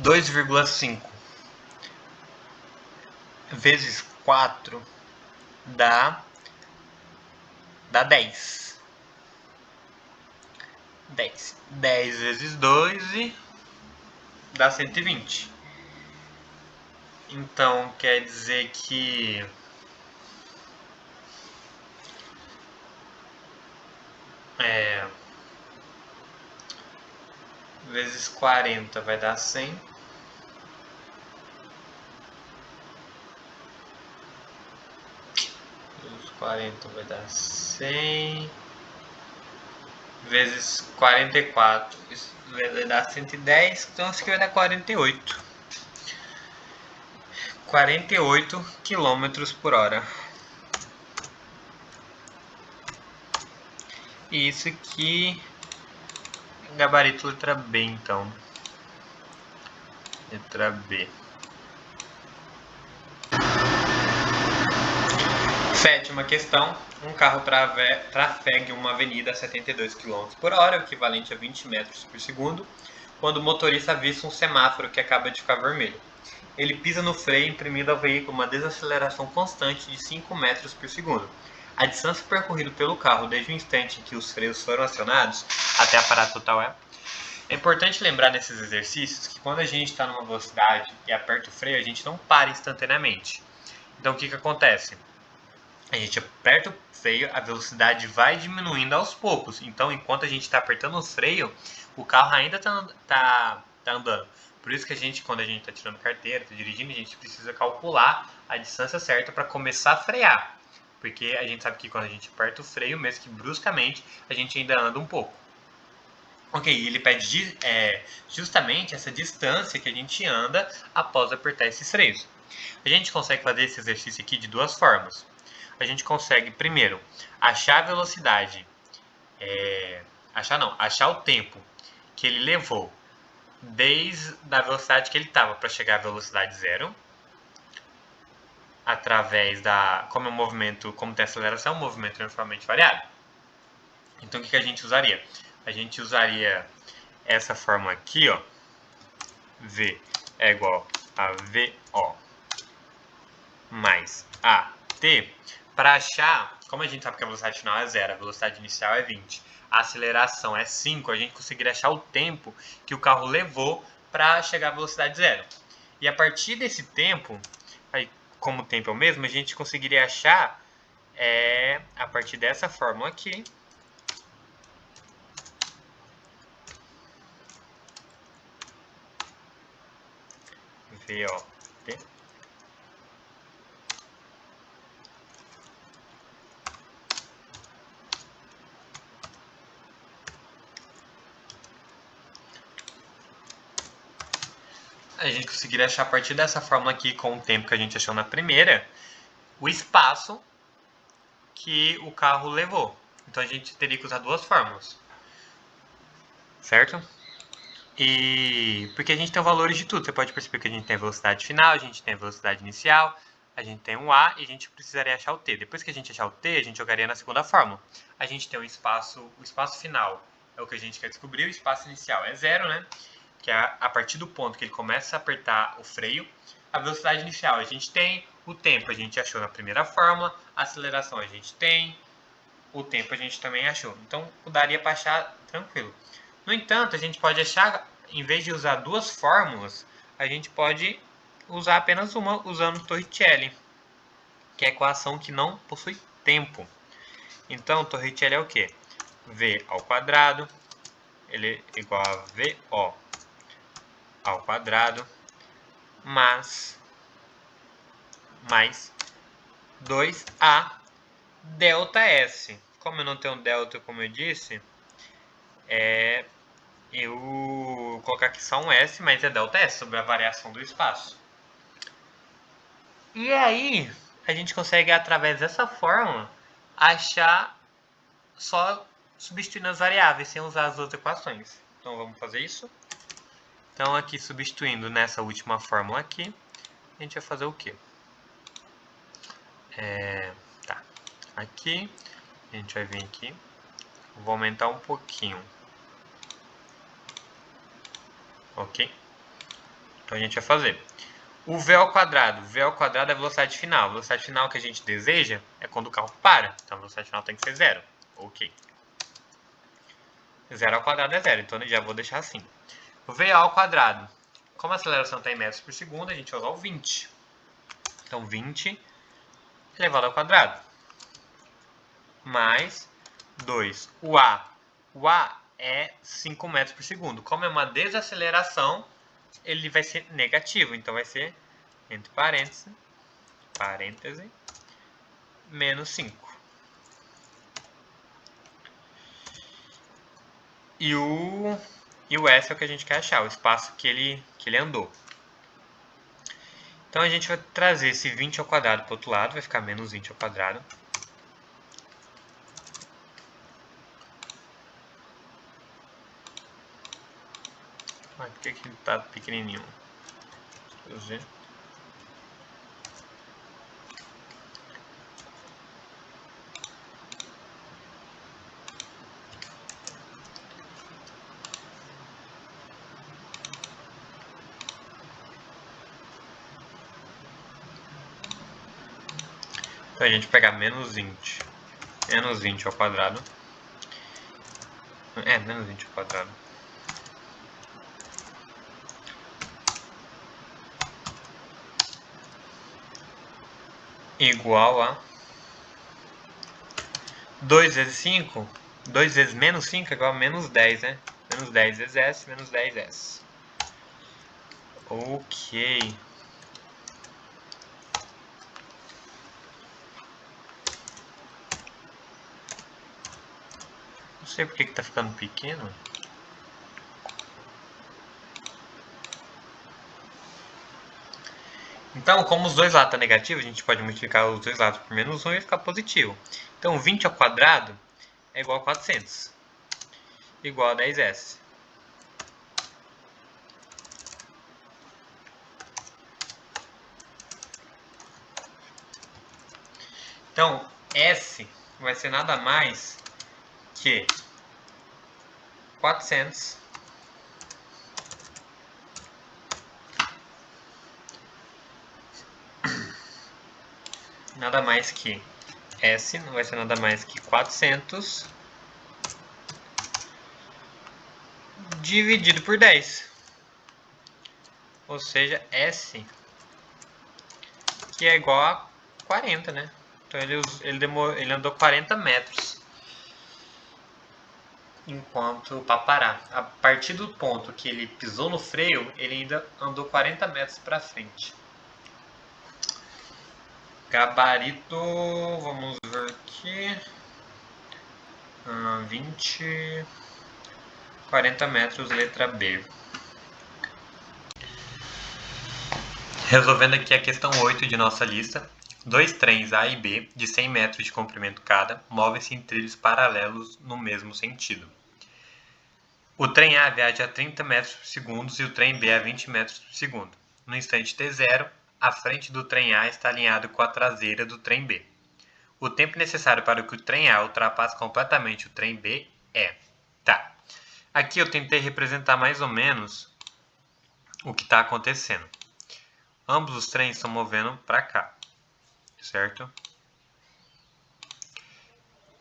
2,5 vezes 4 dá 10. 10 vezes 2 dá 120. Então, quer dizer que vezes 40 vai dar 100. Vezes 40 vai dar 100. Vezes 44. Isso vai dar 110. Então, isso aqui vai dar 48. 48 km por hora. E isso aqui, gabarito letra B, então. Letra B. Sétima questão. Um carro trafega uma avenida a 72 km por hora, o equivalente a 20 metros por segundo, quando o motorista avista um semáforo que acaba de ficar vermelho. Ele pisa no freio, imprimindo ao veículo uma desaceleração constante de 5 metros por segundo. A distância percorrida pelo carro desde o instante em que os freios foram acionados até a parada total é importante lembrar nesses exercícios que quando a gente está numa velocidade e aperta o freio, a gente não para instantaneamente. Então o que acontece? A gente aperta o freio, a velocidade vai diminuindo aos poucos. Então enquanto a gente está apertando o freio, o carro ainda tá andando. Por isso que a gente, quando a gente está tirando carteira, está dirigindo, a gente precisa calcular a distância certa para começar a frear. Porque a gente sabe que quando a gente aperta o freio, mesmo que bruscamente, a gente ainda anda um pouco. Ok, ele pede justamente essa distância que a gente anda após apertar esses freios. A gente consegue fazer esse exercício aqui de duas formas. A gente consegue, primeiro, achar a velocidade, achar o tempo que ele levou desde a velocidade que ele estava para chegar à velocidade zero, através como é um movimento, como tem aceleração, um movimento uniformemente variado. Então o que a gente usaria? A gente usaria essa fórmula aqui, ó, V é igual a VO mais AT, para achar, como a gente sabe que a velocidade final é 0, a velocidade inicial é 20, a aceleração é 5, a gente conseguiria achar o tempo que o carro levou para chegar à velocidade 0. E a partir desse tempo, aí, como o tempo é o mesmo, a gente conseguiria achar a partir dessa fórmula aqui, VOT, a gente conseguiria achar a partir dessa fórmula aqui, com o tempo que a gente achou na primeira, o espaço que o carro levou. Então a gente teria que usar duas fórmulas, certo? E porque a gente tem valores de tudo. Você pode perceber que a gente tem a velocidade final, a gente tem a velocidade inicial, a gente tem um A e a gente precisaria achar o T. Depois que a gente achar o T, a gente jogaria na segunda fórmula. A gente tem o espaço final é o que a gente quer descobrir, o espaço inicial é 0, né? Que é a partir do ponto que ele começa a apertar o freio. A velocidade inicial a gente tem, o tempo a gente achou na primeira fórmula, a aceleração a gente tem, o tempo a gente também achou. Então daria para achar tranquilo. No entanto, a gente pode achar, em vez de usar duas fórmulas, a gente pode usar apenas uma usando Torricelli, que é a equação que não possui tempo. Então, Torricelli é o quê? V ao quadrado, ele é igual a VO ao quadrado, mais 2A delta S. Como eu não tenho delta, como eu disse, eu vou colocar aqui só um S, mas é delta S, sobre a variação do espaço. E aí, a gente consegue, através dessa fórmula, achar só substituindo as variáveis, sem usar as outras equações. Então, vamos fazer isso. Então, aqui, substituindo nessa última fórmula aqui, a gente vai fazer o quê? Aqui, a gente vai vir aqui, vou aumentar um pouquinho. Ok? Então, a gente vai fazer o V ao quadrado. V ao quadrado é a velocidade final. A velocidade final que a gente deseja é quando o carro para. Então, a velocidade final tem que ser 0. Ok. 0 ao quadrado é 0, então eu já vou deixar assim. O V ao quadrado. Como a aceleração está em metros por segundo, a gente vai usar o 20. Então, 20 elevado ao quadrado. Mais 2. O A. O A é 5 metros por segundo. Como é uma desaceleração, ele vai ser negativo. Então, vai ser, entre parênteses, menos 5. E o S é o que a gente quer achar, o espaço que ele andou. Então a gente vai trazer esse 20 ao quadrado para o outro lado, vai ficar menos 20 ao quadrado. Por que ele tá pequenininho? Deixa eu ver. Então a gente pegar menos 20 ao quadrado. Menos 20 ao quadrado. Igual a 2 vezes 5. 2 vezes menos 5 é igual a menos 10, né? Menos 10 vezes S, menos 10S. Ok. Não sei porque que tá ficando pequeno. Então, como os dois lados estão negativos, a gente pode multiplicar os dois lados por menos 1 e vai ficar positivo. Então, 20 ao quadrado é igual a 400. Igual a 10S. Então, S vai ser nada mais que 400 nada mais que S não vai ser nada mais que 400 dividido por 10. Ou seja, S que é igual a 40, né? Então ele andou 40 metros enquanto para parar. A partir do ponto que ele pisou no freio, ele ainda andou 40 metros para frente. Gabarito, vamos ver aqui. 20, 40 metros, letra B. Resolvendo aqui a questão 8 de nossa lista. Dois trens A e B, de 100 metros de comprimento cada, movem-se em trilhos paralelos no mesmo sentido. O trem A viaja a 30 metros por segundo e o trem B a 20 metros por segundo. No instante T0, a frente do trem A está alinhada com a traseira do trem B. O tempo necessário para que o trem A ultrapasse completamente o trem B é... Tá. Aqui eu tentei representar mais ou menos o que está acontecendo. Ambos os trens estão movendo para cá, certo?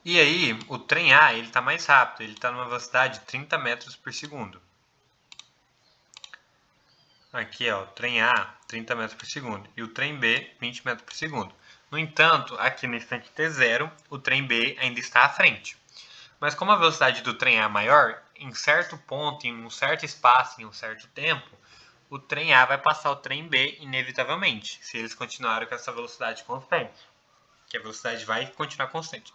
E aí, o trem A ele está mais rápido, ele está numa velocidade de 30 metros por segundo. Aqui, ó, o trem A, 30 metros por segundo, e o trem B, 20 metros por segundo. No entanto, aqui no instante T0, o trem B ainda está à frente. Mas como a velocidade do trem A é maior, em certo ponto, em um certo espaço, em um certo tempo, o trem A vai passar o trem B inevitavelmente, se eles continuarem com essa velocidade constante. Que a velocidade vai continuar constante.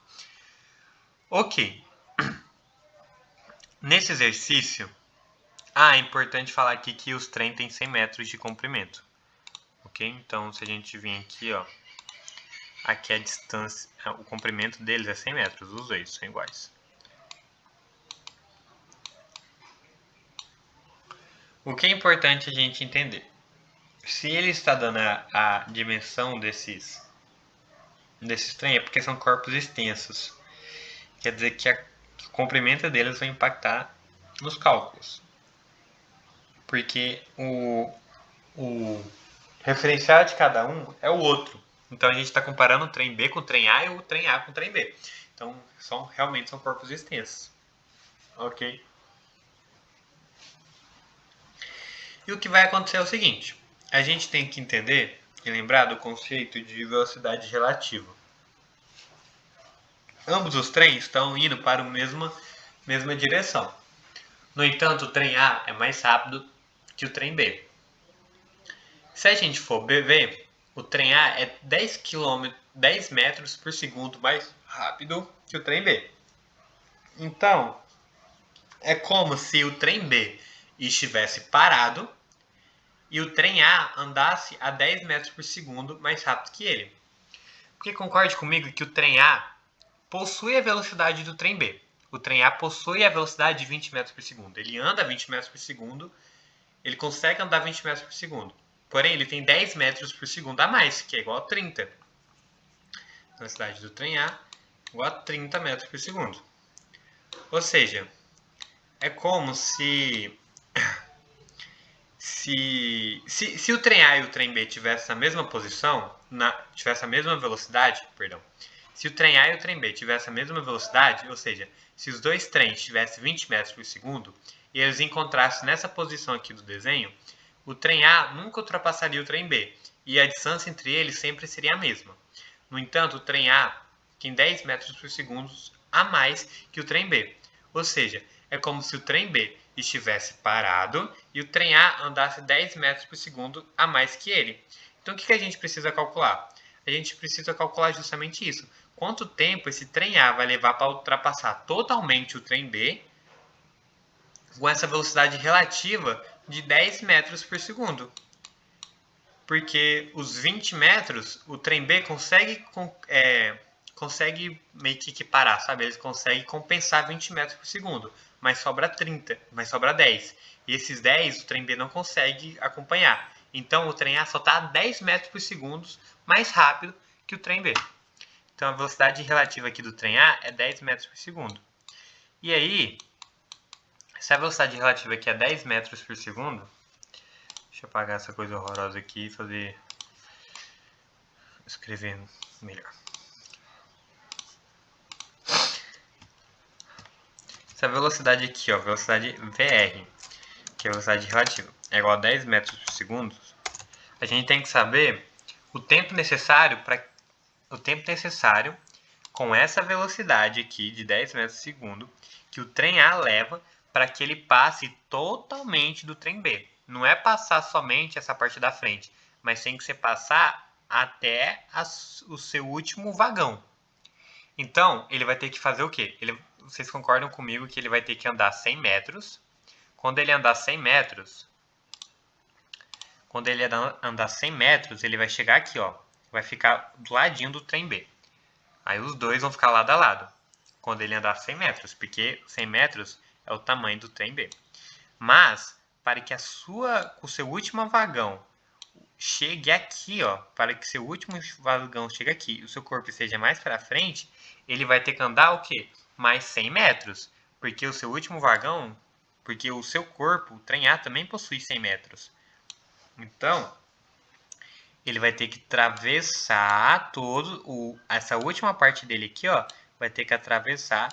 Ok. Nesse exercício, é importante falar aqui que os trens têm 100 metros de comprimento. Ok? Então, se a gente vir aqui, ó, aqui a distância, o comprimento deles é 100 metros, os dois são iguais. O que é importante a gente entender? Se ele está dando a dimensão desses trens, é porque são corpos extensos. Quer dizer que o comprimento deles vai impactar nos cálculos. Porque o referencial de cada um é o outro. Então a gente está comparando o trem B com o trem A e o trem A com o trem B. Então realmente são corpos extensos. Ok? E o que vai acontecer é o seguinte. A gente tem que entender e lembrar do conceito de velocidade relativa. Ambos os trens estão indo para a mesma direção. No entanto, o trem A é mais rápido que o trem B. Se a gente for ver, o trem A é 10 metros por segundo mais rápido que o trem B. Então, é como se o trem B estivesse parado e o trem A andasse a 10 metros por segundo mais rápido que ele. Porque concorde comigo que o trem A possui a velocidade do trem B. O trem A possui a velocidade de 20 metros por segundo. Ele anda a 20 metros por segundo ele consegue andar 20 metros por segundo. Porém, ele tem 10 metros por segundo a mais, que é igual a 30. A velocidade do trem A é igual a 30 metros por segundo. Ou seja, é como se o trem A e o trem B tivessem a mesma posição, tivessem a mesma velocidade, perdão. Se o trem A e o trem B tivessem a mesma velocidade, ou seja, se os dois trens tivessem 20 metros por segundo e eles encontrassem nessa posição aqui do desenho, o trem A nunca ultrapassaria o trem B e a distância entre eles sempre seria a mesma. No entanto, o trem A tem 10 metros por segundo a mais que o trem B. Ou seja, é como se o trem B estivesse parado e o trem A andasse 10 metros por segundo a mais que ele. Então, o que a gente precisa calcular? A gente precisa calcular justamente isso. Quanto tempo esse trem A vai levar para ultrapassar totalmente o trem B com essa velocidade relativa de 10 metros por segundo. Porque os 20 metros, o trem B consegue meio que equiparar, sabe? Eles conseguem compensar 20 metros por segundo, mas sobra 30, mas sobra 10. E esses 10 o trem B não consegue acompanhar. Então o trem A só está a 10 metros por segundo mais rápido que o trem B. Então a velocidade relativa aqui do trem A é 10 metros por segundo. E aí, se a velocidade relativa aqui é 10 metros por segundo, deixa eu apagar essa coisa horrorosa aqui e escrever melhor. Essa velocidade aqui, ó, velocidade VR, que é a velocidade relativa, é igual a 10 metros por segundo, a gente tem que saber o tempo necessário com essa velocidade aqui de 10 metros por segundo que o trem A leva para que ele passe totalmente do trem B. Não é passar somente essa parte da frente, mas tem que ser passar até o seu último vagão. Então, ele vai ter que fazer o quê? Vocês concordam comigo que ele vai ter que andar 100 metros. Quando ele andar 100 metros, ele vai chegar aqui, ó. Vai ficar do ladinho do trem B. Aí os dois vão ficar lado a lado. Quando ele andar 100 metros, porque 100 metros é o tamanho do trem B. Mas, para que o seu último vagão chegue aqui, ó, para que seu último vagão chegue aqui e o seu corpo esteja mais para frente, ele vai ter que andar o quê? Mais 100 metros. Porque o seu último vagão, porque o seu corpo, o trem A, também possui 100 metros. Então, ele vai ter que atravessar essa última parte dele aqui, ó, vai ter que atravessar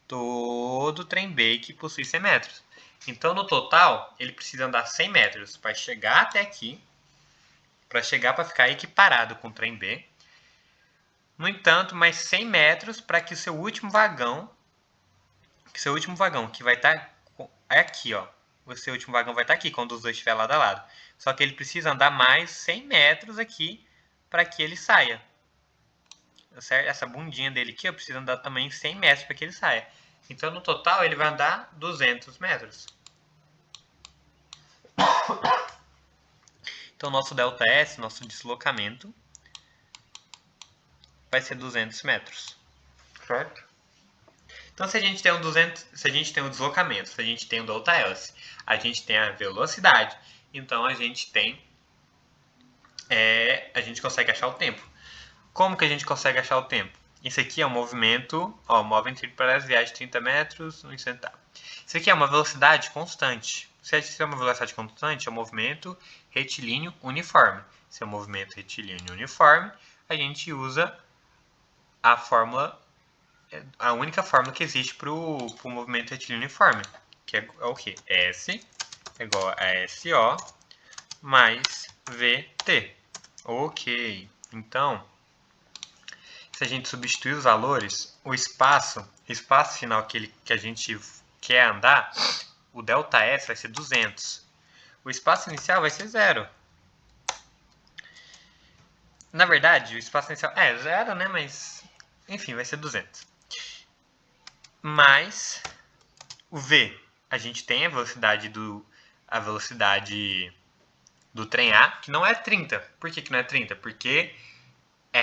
todo o trem B que possui 100 metros. Então, no total, ele precisa andar 100 metros para chegar até aqui, para ficar equiparado com o trem B. No entanto, mais 100 metros para que o seu último vagão, que vai estar aqui, ó, o seu último vagão vai estar aqui quando os dois estiverem lado a lado. Só que ele precisa andar mais 100 metros aqui para que ele saia. Certo? Essa bundinha dele aqui, eu preciso andar também 100 metros para que ele saia. Então, no total, ele vai andar 200 metros. Então, nosso ΔS, nosso deslocamento, vai ser 200 metros. Certo? Então, se a gente tem um deslocamento, se a gente tem um ΔS, a gente tem a velocidade, então a gente consegue achar o tempo. Como que a gente consegue achar o tempo? Isso aqui é um movimento, ó, move entre paralelas viagem de 30 metros, 1 centavo. Isso aqui é uma velocidade constante. Se é uma velocidade constante, é um movimento retilíneo uniforme. Se é um movimento retilíneo uniforme, a gente usa a única fórmula que existe para o movimento retilíneo uniforme, que é o quê? S é igual a SO mais VT. Ok, então, se a gente substituir os valores, o espaço final que a gente quer andar, o ΔS vai ser 200. O espaço inicial vai ser 0. Na verdade, o espaço inicial é 0, né? Mas, enfim, vai ser 200. Mais o V. A gente tem a velocidade do trem A, que não é 30. Por que não é 30? Porque é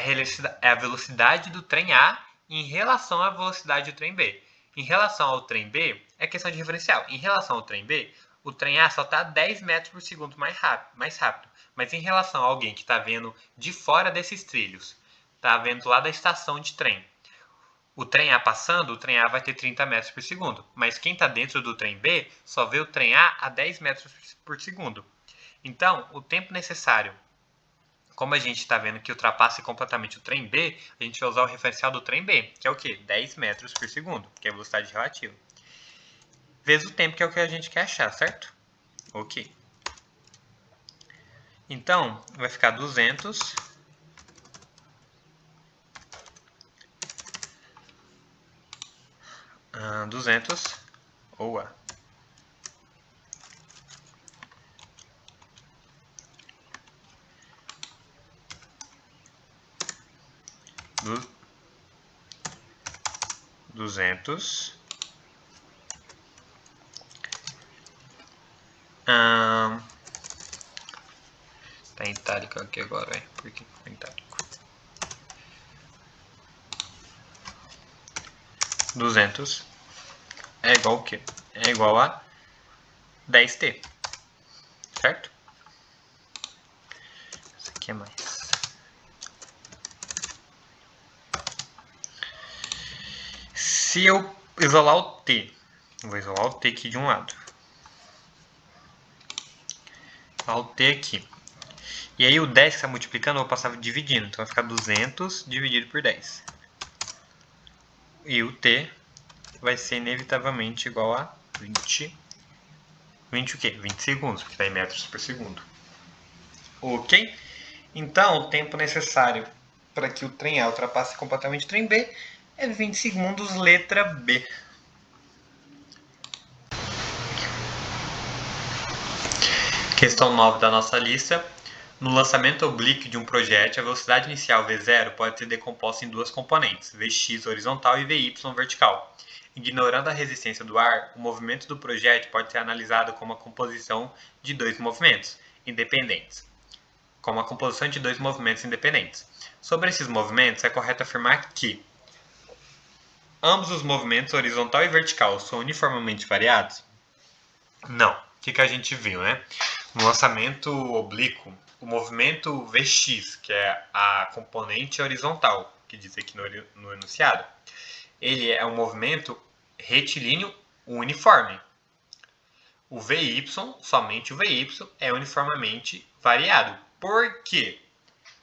a velocidade do trem A em relação à velocidade do trem B. Em relação ao trem B, é questão de referencial. Em relação ao trem B, o trem A só está 10 metros por segundo mais rápido. Mas em relação a alguém que está vendo de fora desses trilhos, está vendo lá da estação de trem, o trem A passando, o trem A vai ter 30 metros por segundo. Mas quem está dentro do trem B só vê o trem A 10 metros por segundo. Então, o tempo necessário, como a gente está vendo que ultrapassa completamente o trem B, a gente vai usar o referencial do trem B, que é o quê? 10 metros por segundo, que é a velocidade relativa. Vezes o tempo, que é o que a gente quer achar, certo? Ok. Então, vai ficar 200 ou A. Do 200 tá em itálico aqui agora, hein? Por que tá em itálico? 200 é igual ao quê? É igual a 10t, certo? Isso aqui é mais. Se eu isolar o t, vou isolar o t aqui de um lado. O t aqui. E aí o 10 que está multiplicando, eu vou passar dividindo. Então vai ficar 200 dividido por 10. E o t vai ser inevitavelmente igual a 20. 20 o quê? 20 segundos, porque está em metros por segundo. Ok? Então, o tempo necessário para que o trem A ultrapasse completamente o trem B é 20 segundos, letra B. Questão 9 da nossa lista. No lançamento oblíquo de um projétil, a velocidade inicial v0 pode ser decomposta em duas componentes, vx horizontal e vy vertical. Ignorando a resistência do ar, o movimento do projétil pode ser analisado como a composição de dois movimentos independentes. Sobre esses movimentos, é correto afirmar que ambos os movimentos, horizontal e vertical, são uniformemente variados? Não. O que a gente viu, né? No lançamento oblíquo, o movimento Vx, que é a componente horizontal, que diz aqui no enunciado, ele é um movimento retilíneo uniforme. O Vy, somente o Vy, é uniformemente variado. Por quê?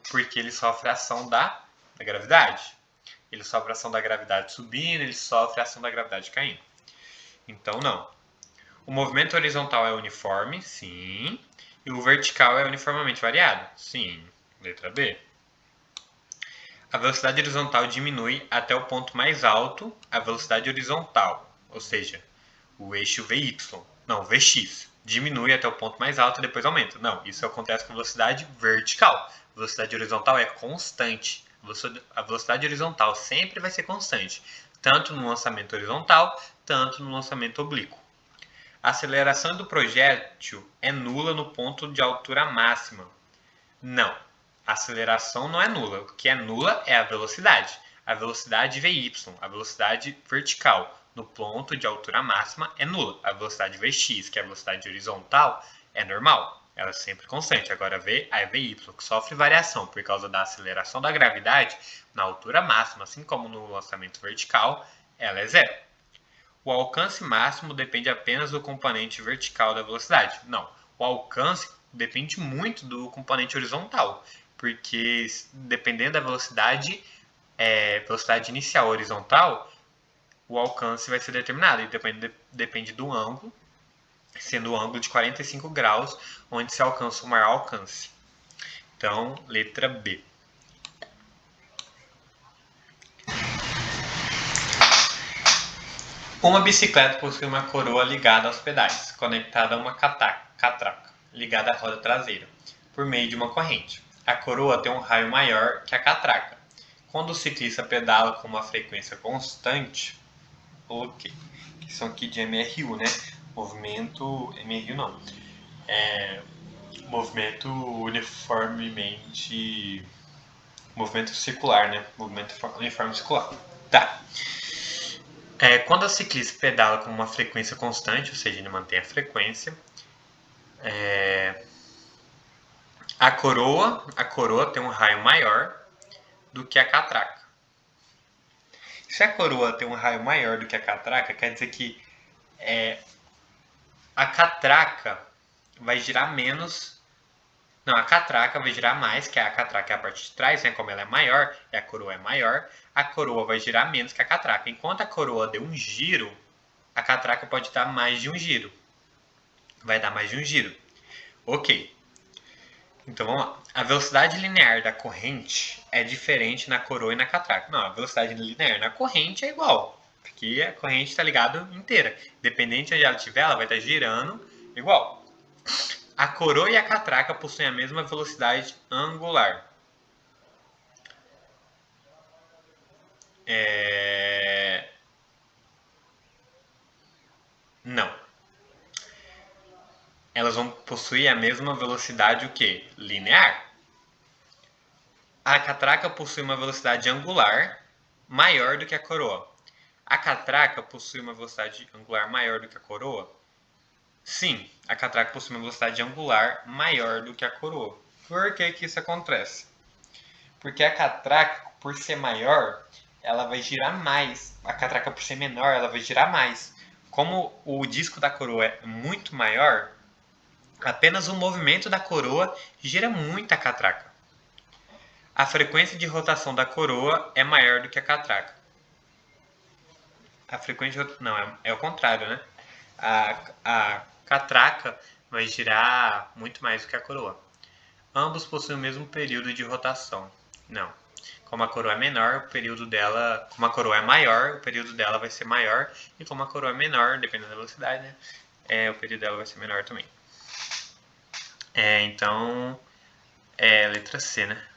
Porque ele sofre a ação da gravidade. Ele sofre a ação da gravidade subindo, ele sofre a ação da gravidade caindo. Então, não. O movimento horizontal é uniforme, sim. E o vertical é uniformemente variado? Sim. Letra B. A velocidade horizontal diminui até o ponto mais alto, a velocidade horizontal, ou seja, o eixo Vy, não, Vx, diminui até o ponto mais alto e depois aumenta. Não, isso acontece com a velocidade vertical. A velocidade horizontal é constante. A velocidade horizontal sempre vai ser constante, tanto no lançamento horizontal, tanto no lançamento oblíquo. A aceleração do projétil é nula no ponto de altura máxima. Não, a aceleração não é nula. O que é nula é a velocidade. A velocidade Vy, a velocidade vertical, no ponto de altura máxima é nula. A velocidade Vx, que é a velocidade horizontal, é normal. Ela é sempre constante. Agora a Vy, que sofre variação por causa da aceleração da gravidade na altura máxima, assim como no lançamento vertical, ela é zero. O alcance máximo depende apenas do componente vertical da velocidade. Não, o alcance depende muito do componente horizontal, porque dependendo da velocidade inicial horizontal, o alcance vai ser determinado e depende do ângulo, sendo o ângulo de 45 graus, onde se alcança o maior alcance. Então, letra B. Uma bicicleta possui uma coroa ligada aos pedais, conectada a uma catraca, ligada à roda traseira, por meio de uma corrente. A coroa tem um raio maior que a catraca. Quando o ciclista pedala com uma frequência constante, ok, que são aqui de MRU, né? Movimento, MRU não, movimento uniformemente, movimento circular, né? Movimento uniforme circular. Tá. Quando a ciclista pedala com uma frequência constante, ou seja, ele mantém a frequência, A coroa tem um raio maior do que a catraca. Se a coroa tem um raio maior do que a catraca, quer dizer que a catraca vai girar menos. Não, a catraca vai girar mais, que a catraca é a parte de trás, né? Como ela é maior e a coroa é maior, a coroa vai girar menos que a catraca. Enquanto a coroa deu um giro, a catraca pode dar mais de um giro. Vai dar mais de um giro. Ok. Então vamos lá. A velocidade linear da corrente é diferente na coroa e na catraca. Não, a velocidade linear na corrente é igual. Porque a corrente está ligada inteira. Dependente de onde ela estiver, ela vai estar girando igual. A coroa e a catraca possuem a mesma velocidade angular. Não. Elas vão possuir a mesma velocidade o quê? Linear. A catraca possui uma velocidade angular maior do que a coroa. A catraca possui uma velocidade angular maior do que a coroa? Sim, a catraca possui uma velocidade angular maior do que a coroa. Por que que isso acontece? Porque a catraca, por ser maior, ela vai girar mais. A catraca, por ser menor, ela vai girar mais. Como o disco da coroa é muito maior, apenas o movimento da coroa gira muito a catraca. A frequência de rotação da coroa é maior do que a catraca. A frequência de não, é o contrário, né? A catraca vai girar muito mais do que a coroa. Ambos possuem o mesmo período de rotação. Não. Como a coroa é menor, o período dela. Como a coroa é maior, o período dela vai ser maior. E como a coroa é menor, dependendo da velocidade, né? O período dela vai ser menor também. Então. Letra C, né?